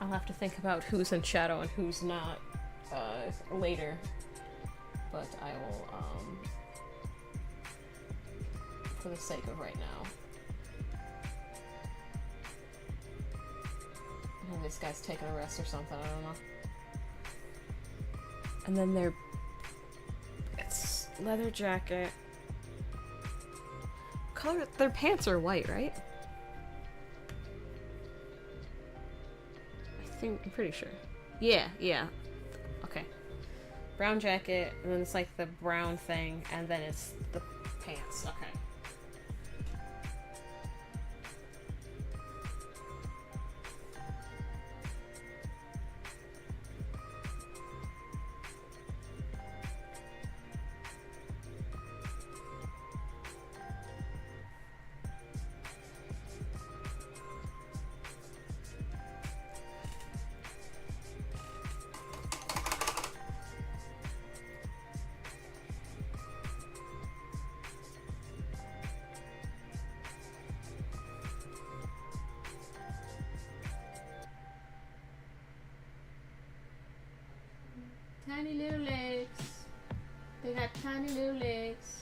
I'll have to think about who's in shadow and who's not later, but I will, for the sake of right now. Maybe this guy's taking a rest or something, I don't know. And then it's leather jacket. Color, their pants are white, right? I'm pretty sure. Yeah. Okay. Brown jacket, and then it's like the brown thing, and then it's the pants. Okay. Tiny little legs. They got tiny little legs.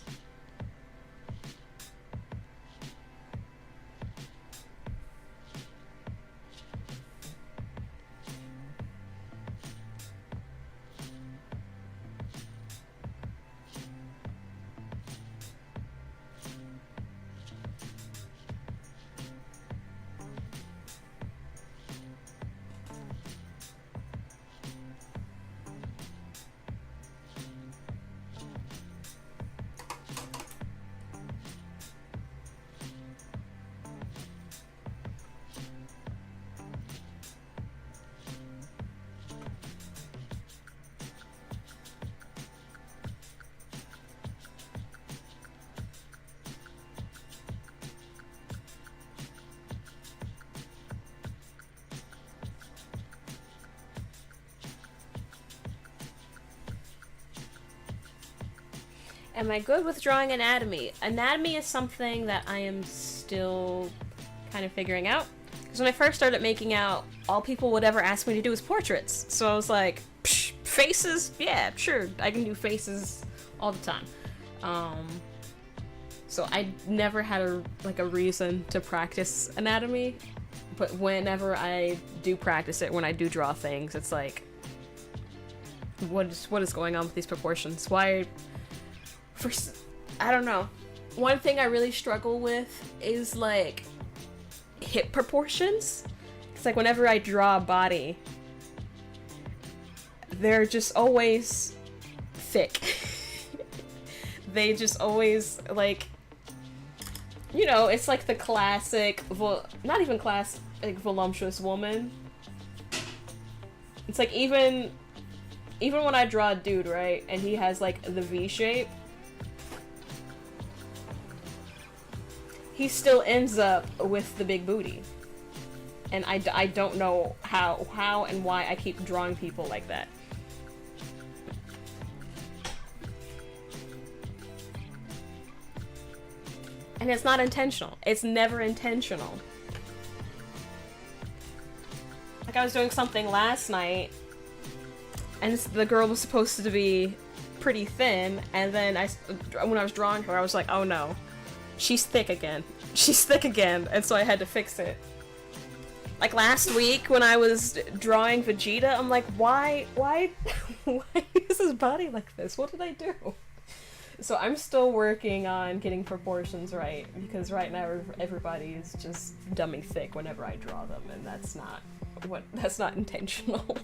Am I good with drawing anatomy? Anatomy is something that I am still kind of figuring out. Because when I first started making out, all people would ever ask me to do was portraits. So I was like, psh, faces? Yeah, sure, I can do faces all the time. So I never had a reason to practice anatomy. But whenever I do practice it, when I do draw things, it's like, what is going on with these proportions? Why... I don't know. One thing I really struggle with is like hip proportions. It's like whenever I draw a body, they're just always thick. They just always like, you know, it's like the classic, not even classic, like voluptuous woman. It's like even when I draw a dude, right, and he has like the V shape, he still ends up with the big booty. And I don't know how and why I keep drawing people like that. And it's not intentional. It's never intentional. Like, I was doing something last night, and the girl was supposed to be pretty thin, and then when I was drawing her, I was like, oh no, she's thick again. She's thick again, and so I had to fix it. Like last week when I was drawing Vegeta, I'm like, why is his body like this? What did I do? So I'm still working on getting proportions right, because right now everybody is just dummy thick whenever I draw them, and that's not intentional.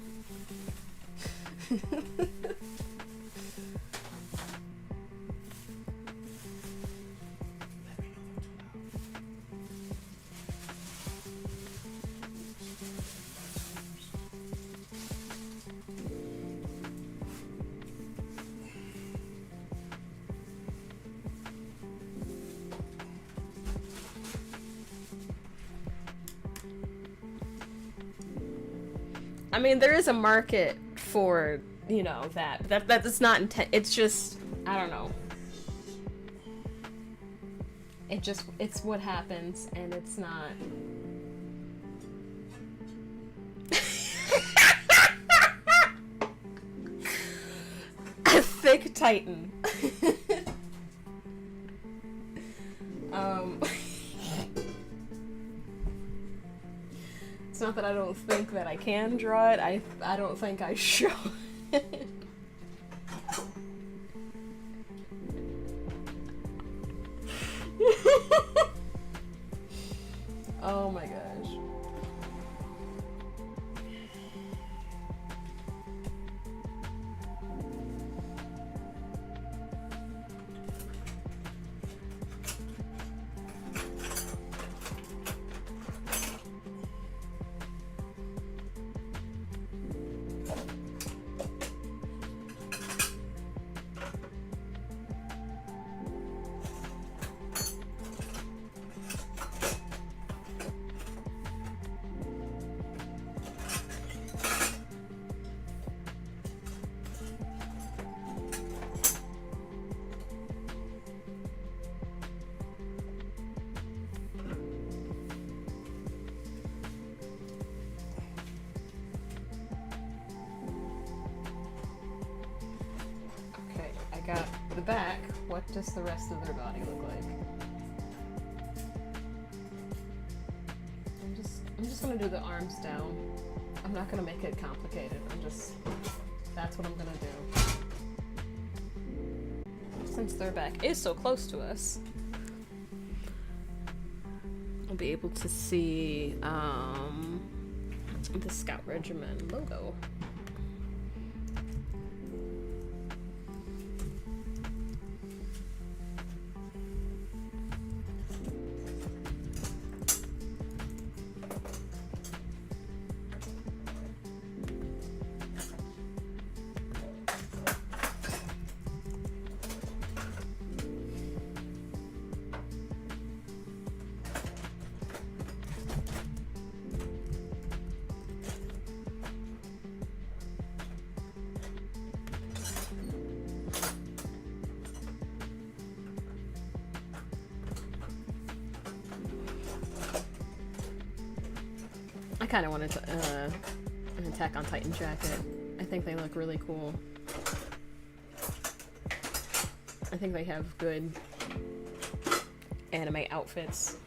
I mean, there is a market for, you know, that is not it's just, I don't know. It's what happens, and it's not. A thick titan. It's not that I don't think that I can draw it, I don't think I should. Oh my gosh. Got the back. What does the rest of their body look like? I'm just gonna do the arms down. I'm not gonna make it complicated. That's what I'm gonna do. Since their back is so close to us, I'll be able to see the Scout Regiment logo. I kind of wanted an Attack on Titan jacket. I think they look really cool. I think they have good anime outfits.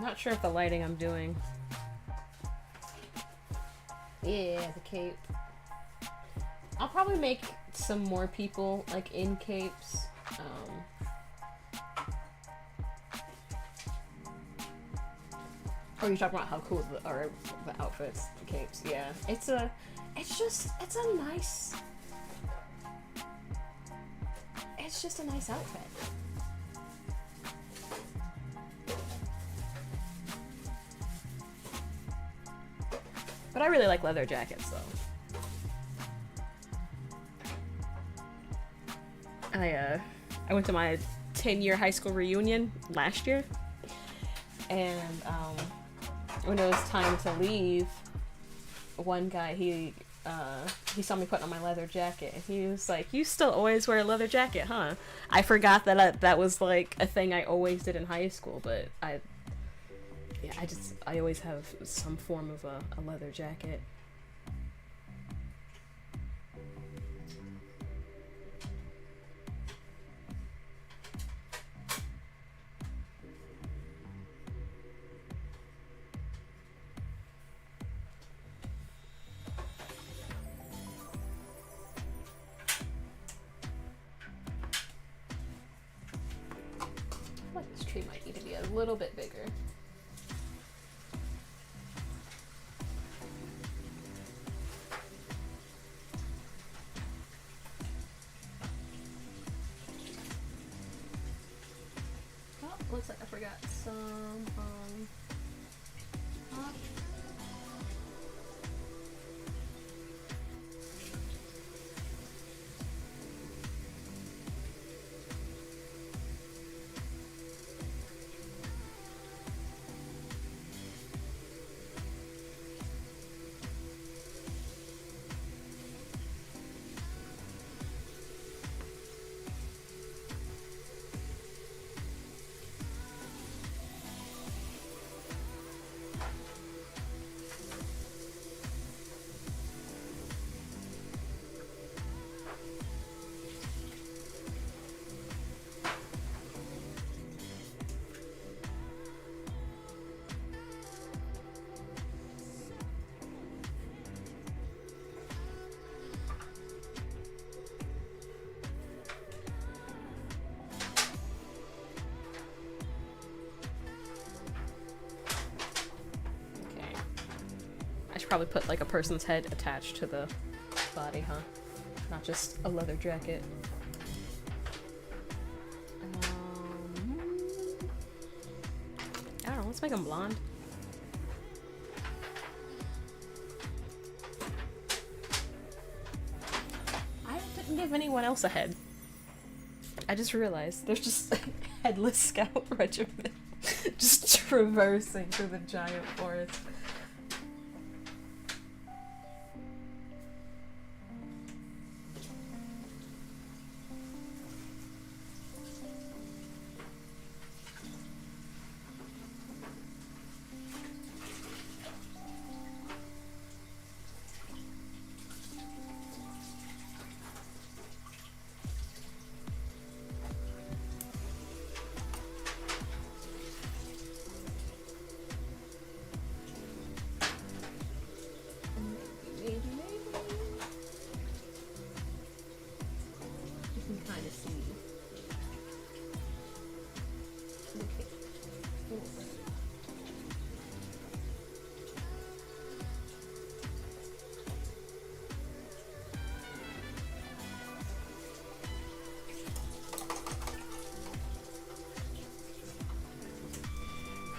not sure if the lighting I'm doing. Yeah, the cape. I'll probably make some more people like in capes. Or you're talking about how cool are the outfits, the capes? Yeah, it's a nice. It's just a nice outfit. But I really like leather jackets, though. I went to my 10-year high school reunion last year, and when it was time to leave, one guy he saw me putting on my leather jacket, and he was like, "You still always wear a leather jacket, huh?" I forgot that that was like a thing I always did in high school, but I always have some form of a leather jacket. This tree might need to be a little bit bigger. Oh, looks like I forgot some top. Probably put like a person's head attached to the body, huh? Not just a leather jacket. I don't know, let's make them blonde. I didn't give anyone else a head. I just realized there's just a headless scout regiment just traversing through the giant forest.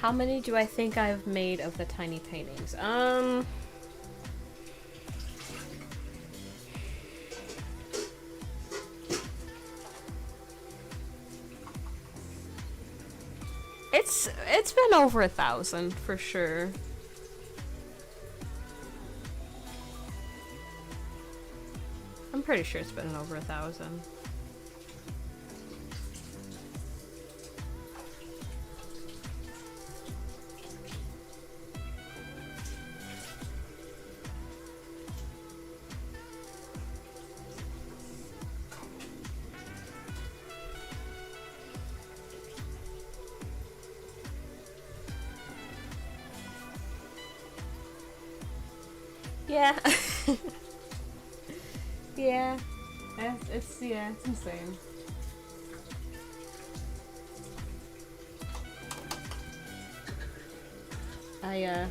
How many do I think I've made of the tiny paintings? It's been over 1,000 for sure. I'm pretty sure it's been over 1,000. Yeah. Yeah. It's insane. I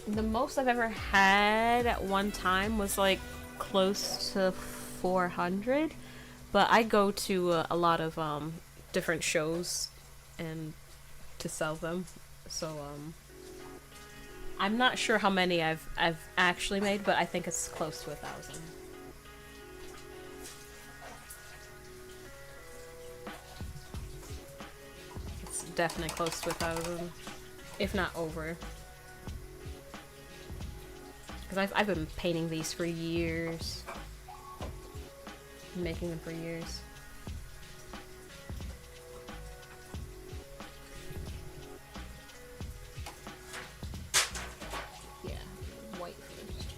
the most I've ever had at one time was like close to 400, but I go to a lot of different shows and to sell them. So I'm not sure how many I've actually made, but I think it's close to 1,000. It's definitely close to 1,000, if not over. Because I've been painting these for years, making them for years. Yeah, white first.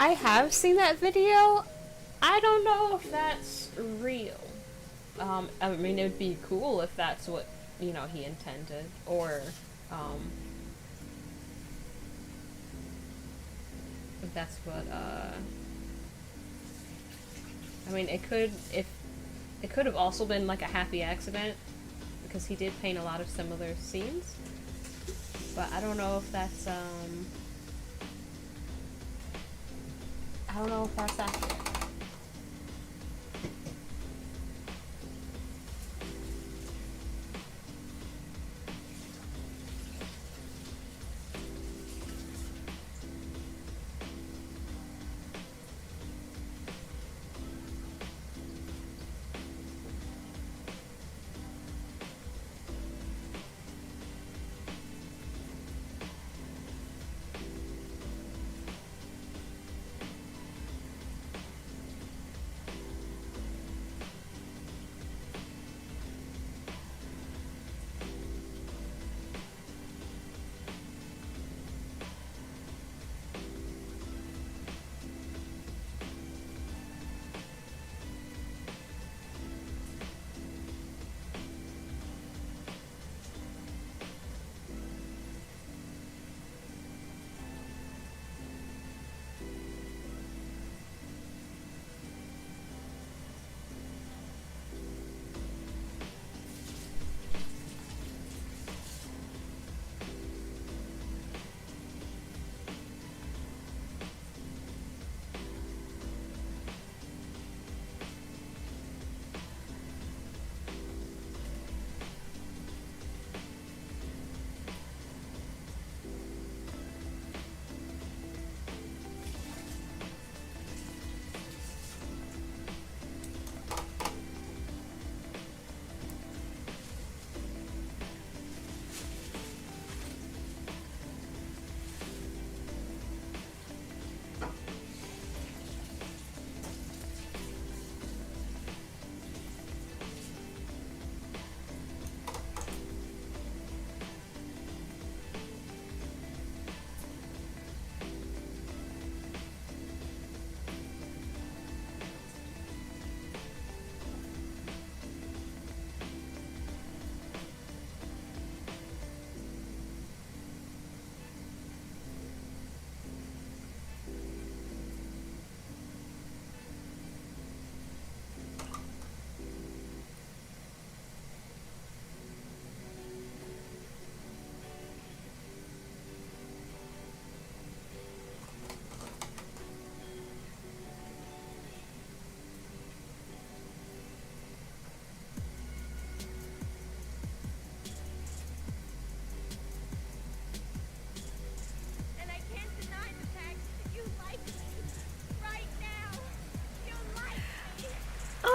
I have seen that video. I don't know if that's real. I mean, it would be cool if that's what, he intended. Or, um, if that's what, I mean, it could have also been like a happy accident, because he did paint a lot of similar scenes. But I don't know if that's, I don't know if that's accurate.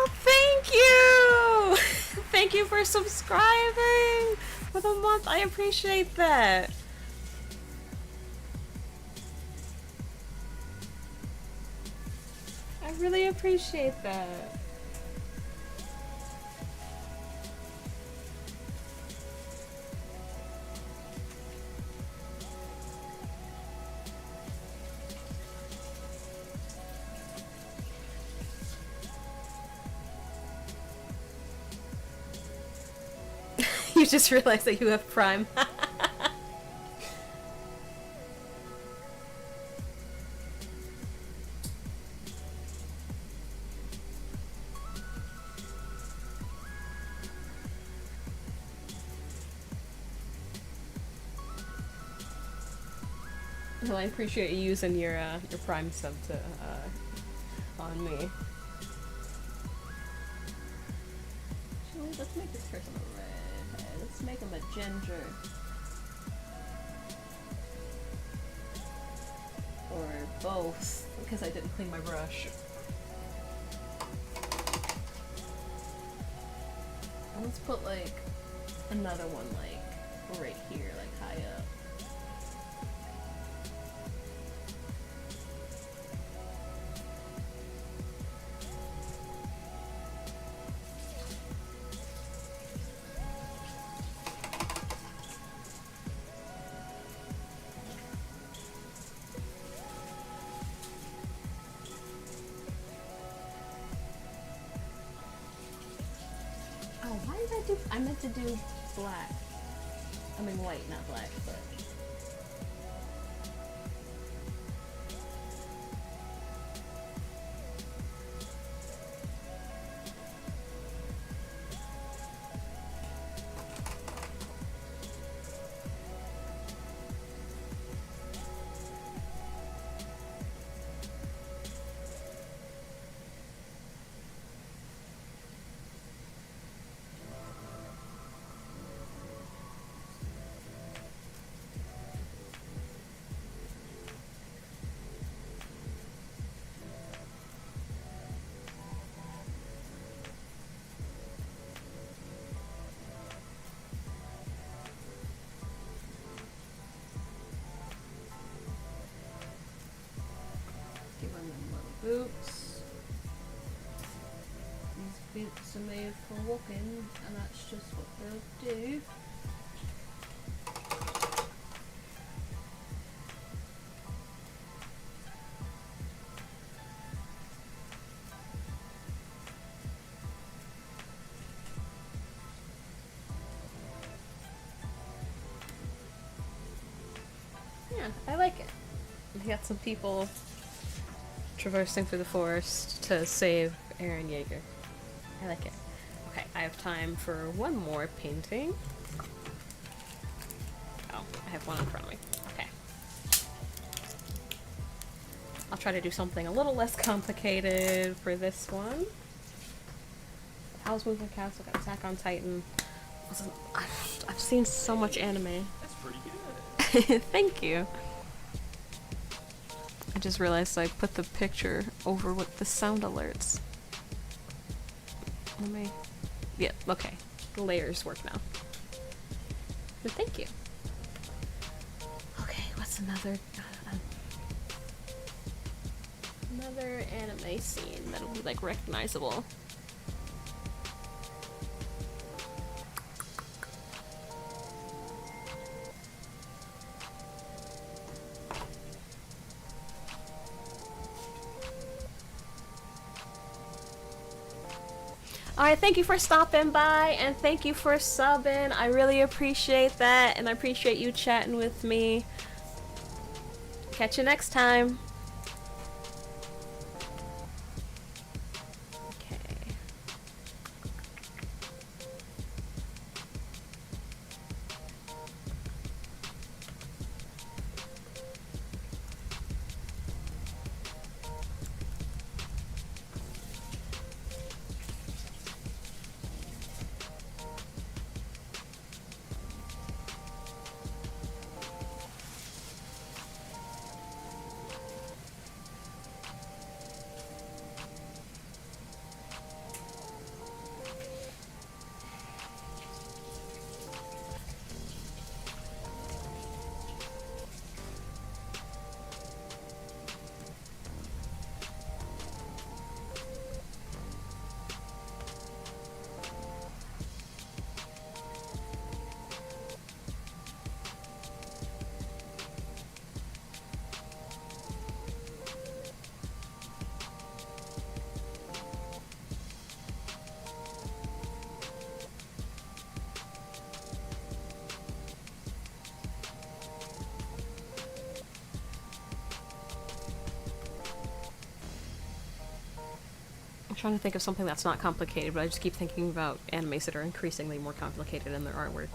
Thank you! Thank you for subscribing for the month. I appreciate that. I really appreciate that. You just realized that you have Prime. Well, I appreciate you using your Prime sub to on me. Actually, let's make this person a redhead. Let's make him a ginger. Or both, because I didn't clean my brush. And let's put like another one like right here, like high up. I meant to do black. I mean white, not black, but... Boots. These boots are made for walking, and that's just what they'll do. Yeah, I like it. We got some people traversing through the forest to save Eren Yeager. I like it. Okay, I have time for one more painting. Oh, I have one in front of me. Okay. I'll try to do something a little less complicated for this one. Howl's Moving Castle, got Attack on Titan. I've seen so much anime. That's pretty good. Thank you. I just realized I put the picture over with the sound alerts. Let me... Yeah, okay. The layers work now. But thank you. Okay, what's another... another anime scene that'll be, like, recognizable. Alright, thank you for stopping by, and thank you for subbing. I really appreciate that, and I appreciate you chatting with me. Catch you next time. Okay. I'm trying to think of something that's not complicated, but I just keep thinking about animes that are increasingly more complicated in their artwork.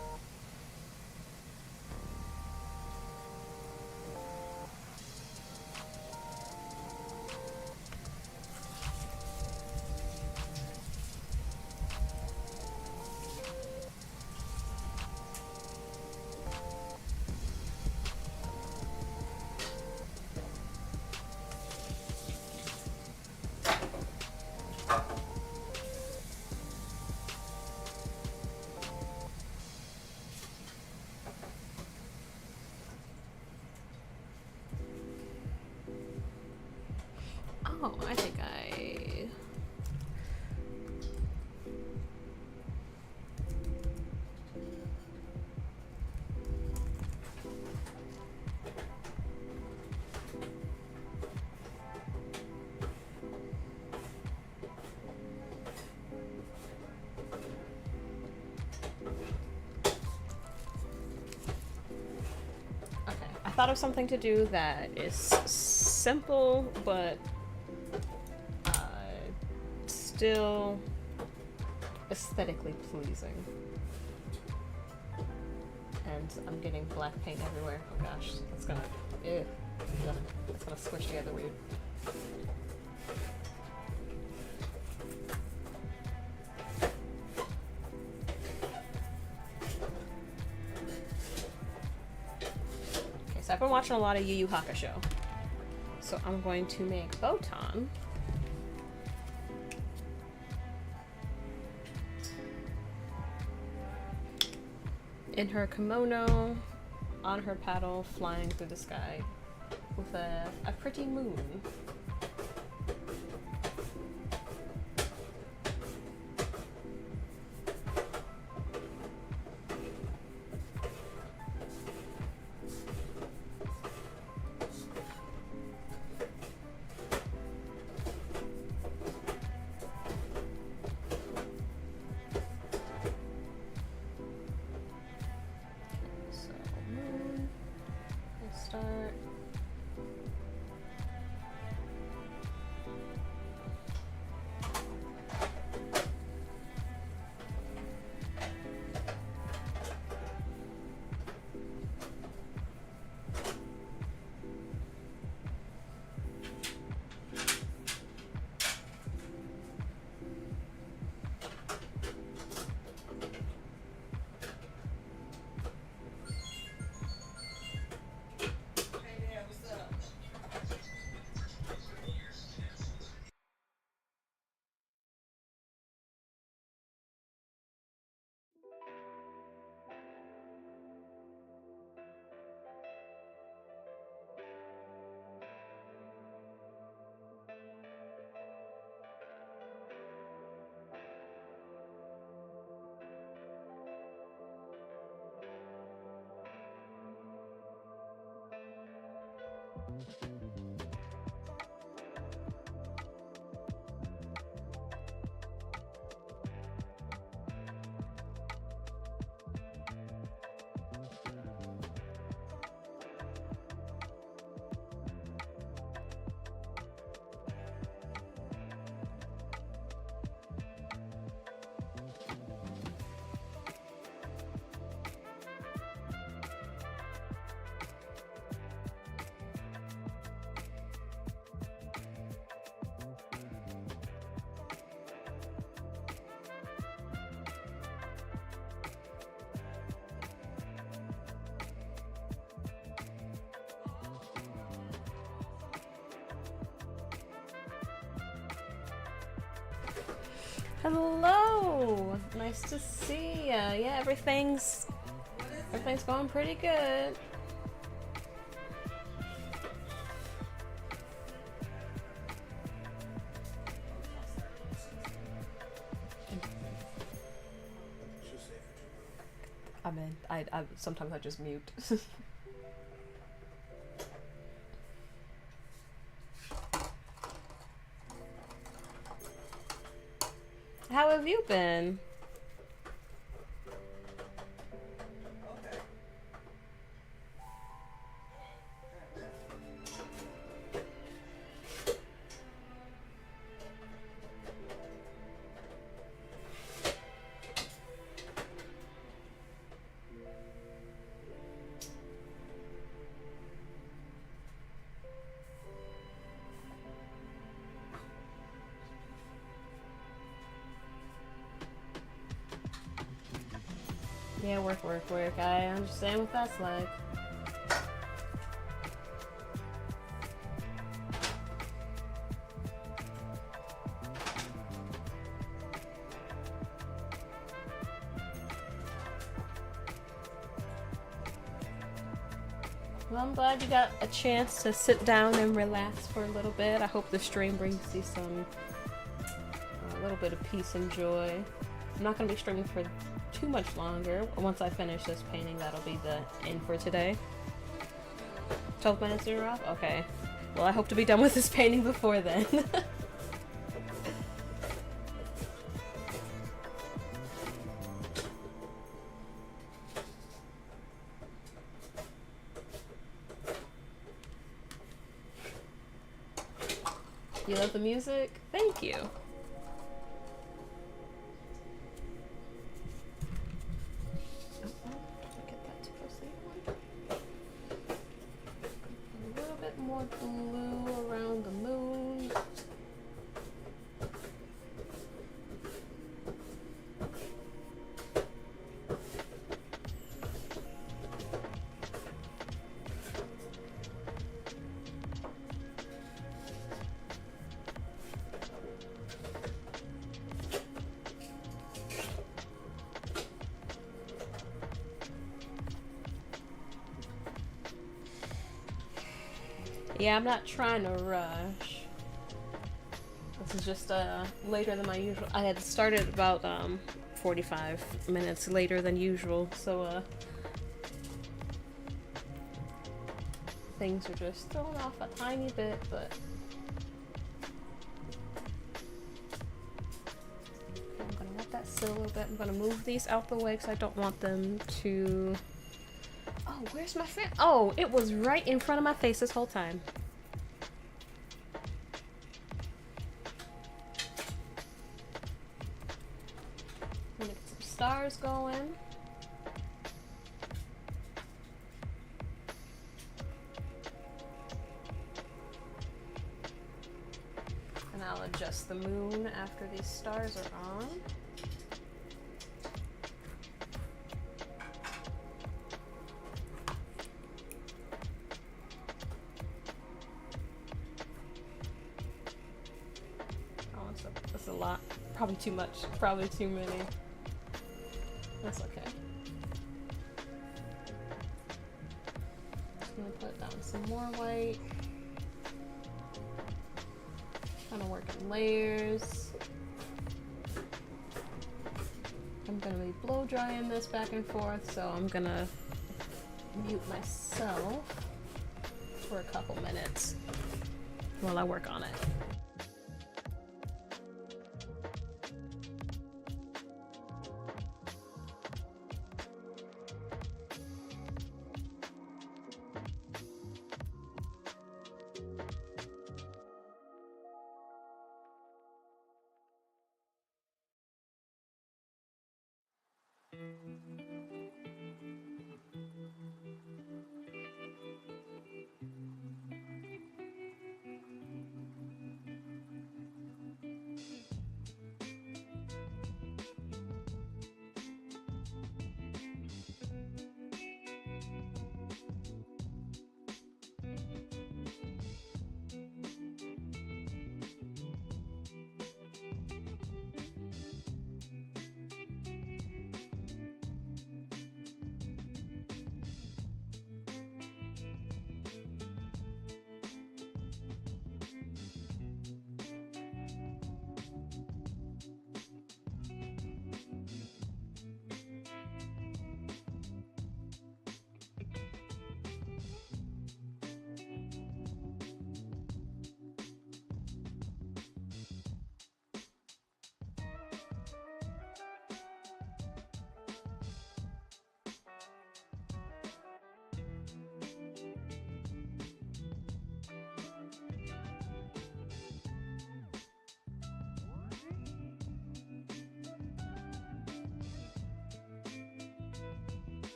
Oh, I think I... Okay, I thought of something to do that is simple, but still aesthetically pleasing. And I'm getting black paint everywhere. Oh gosh, that's gonna, ew, ugh, it's gonna squish together weird. Okay, so I've been watching a lot of Yu Yu Hakusho. So I'm going to make Botan. In her kimono, on her paddle, flying through the sky with a pretty moon. Hello! Nice to see ya. Yeah, everything's going pretty good. I mean, I sometimes I just mute. How have you been? Yeah, work. I understand what that's like. Well, I'm glad you got a chance to sit down and relax for a little bit. I hope the stream brings you a little bit of peace and joy. I'm not going to be streaming for too much longer. Once I finish this painting, that'll be the end for today. 12 minutes are off? Okay. Well, I hope to be done with this painting before then. You love the music? Thank you. Get that to proceed. A little bit more blue around the moon. Yeah, I'm not trying to rush. This is just later than my usual. I had started about 45 minutes later than usual, so things are just thrown off a tiny bit, but I'm gonna let that sit a little bit. I'm gonna move these out the way because I don't want them to. Oh, where's my fan? Oh, it was right in front of my face this whole time. I'm gonna get some stars going. And I'll adjust the moon after these stars are on. That's a lot. Probably too much. Probably too many. That's okay. Just gonna put down some more white. Kind of work in layers. I'm gonna be blow drying this back and forth, so I'm gonna mute myself for a couple minutes while I work on it.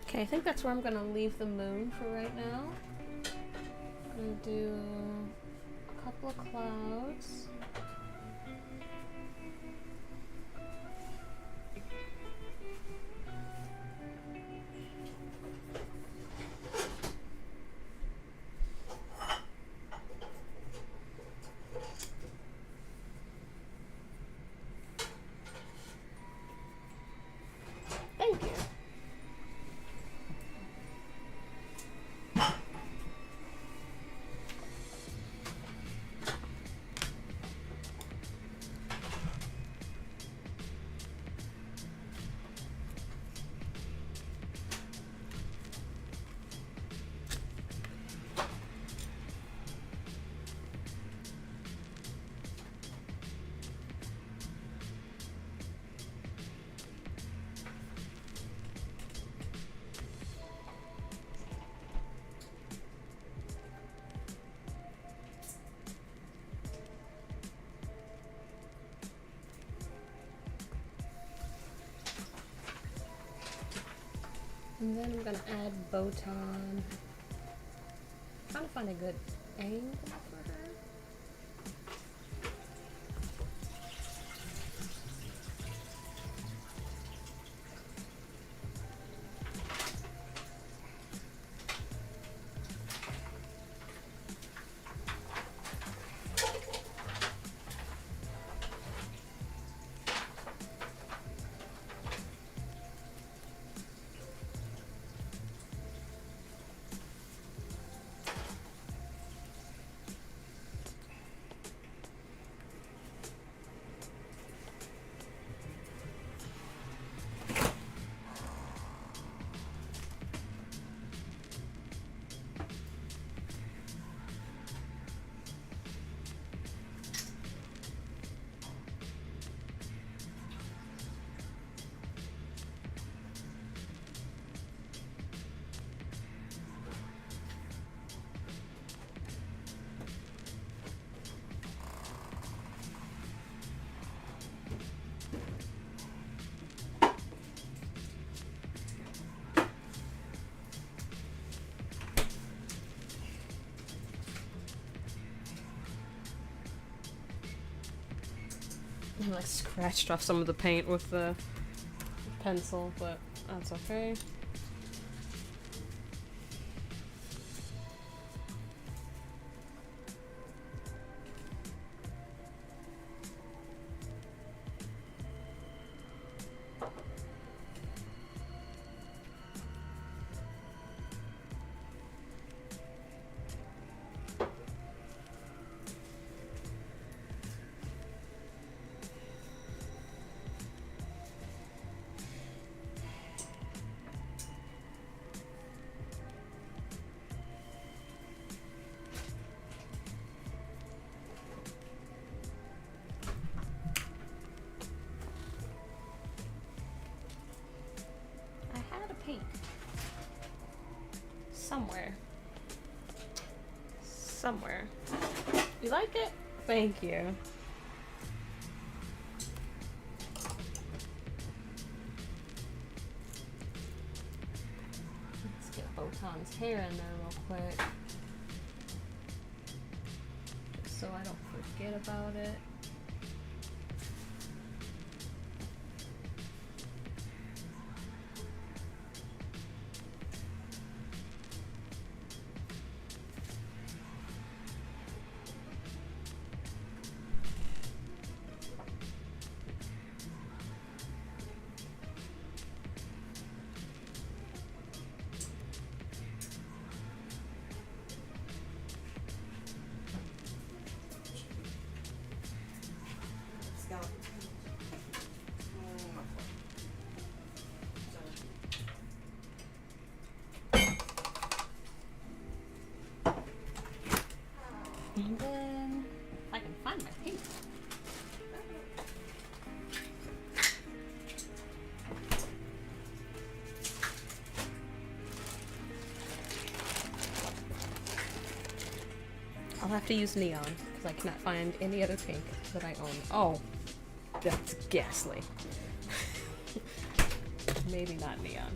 Okay, I think that's where I'm gonna leave the moon for right now. I'm gonna do a couple of clouds. Thank you. And then I'm gonna add Botan. Trying to find a good angle for her. I like scratched off some of the paint with the pencil, but that's okay. I had a pink. Somewhere. Somewhere. You like it? Thank you. Let's get Botan's hair in there real quick. Just so I don't forget about it. And then, if I can find my pink. I'll have to use neon, because I cannot find any other pink that I own. Oh, that's ghastly. Maybe not neon.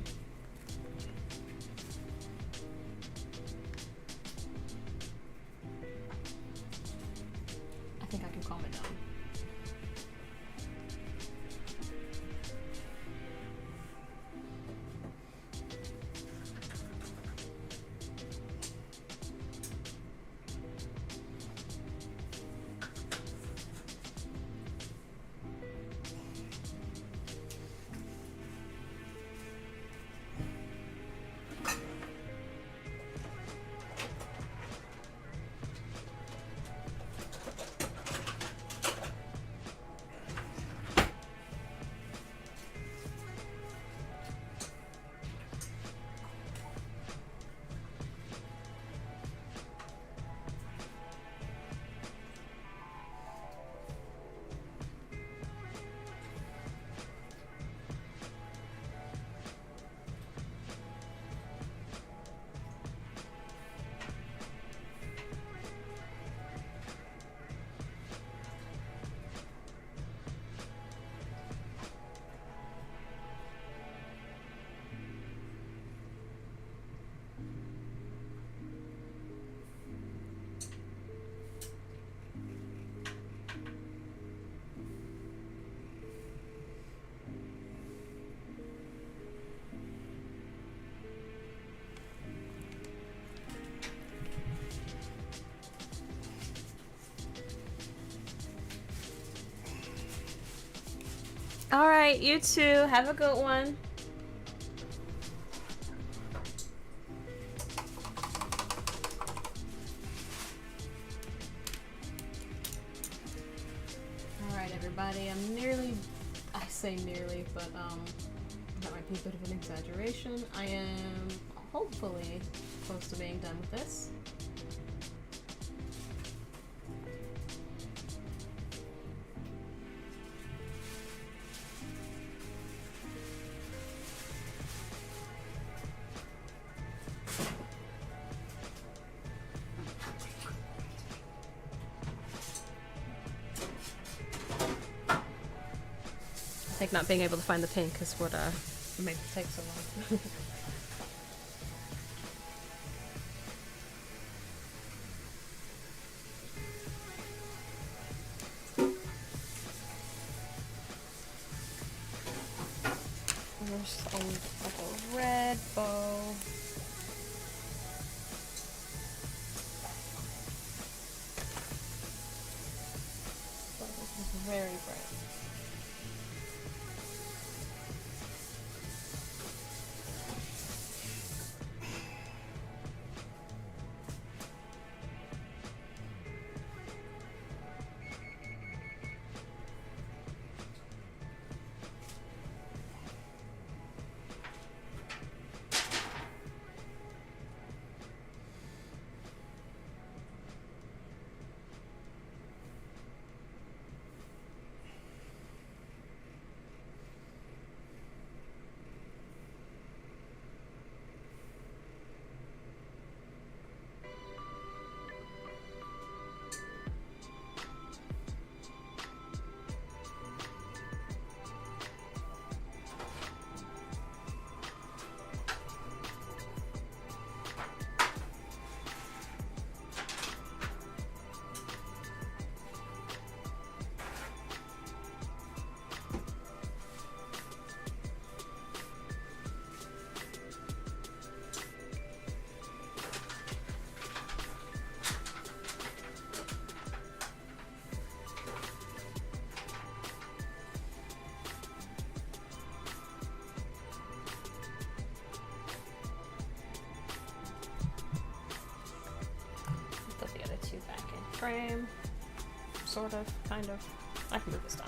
All right, you too. Have a good one. All right, everybody. I'm nearly, I say nearly, but that might be a bit of an exaggeration. I am hopefully close to being done with this. I think not being able to find the pink is what made it take so long. There's like a red bow. But this is very bright. Frame, sort of, kind of. I can move this down.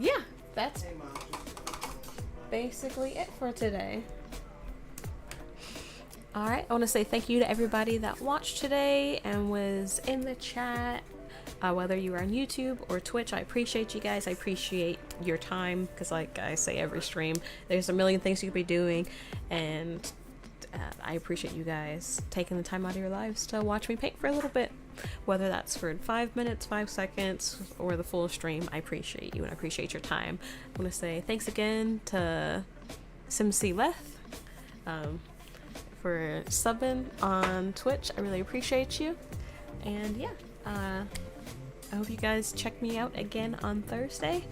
Yeah, that's basically it for today. Alright, I want to say thank you to everybody that watched today and was in the chat. Whether you are on YouTube or Twitch, I appreciate you guys. I appreciate your time because, like I say every stream, there's a million things you could be doing, and I appreciate you guys taking the time out of your lives to watch me paint for a little bit. Whether that's for 5 minutes, 5 seconds, or the full stream, I appreciate you and I appreciate your time. I want to say thanks again to SimC Leth for subbing on Twitch. I really appreciate you. And yeah, I hope you guys check me out again on Thursday.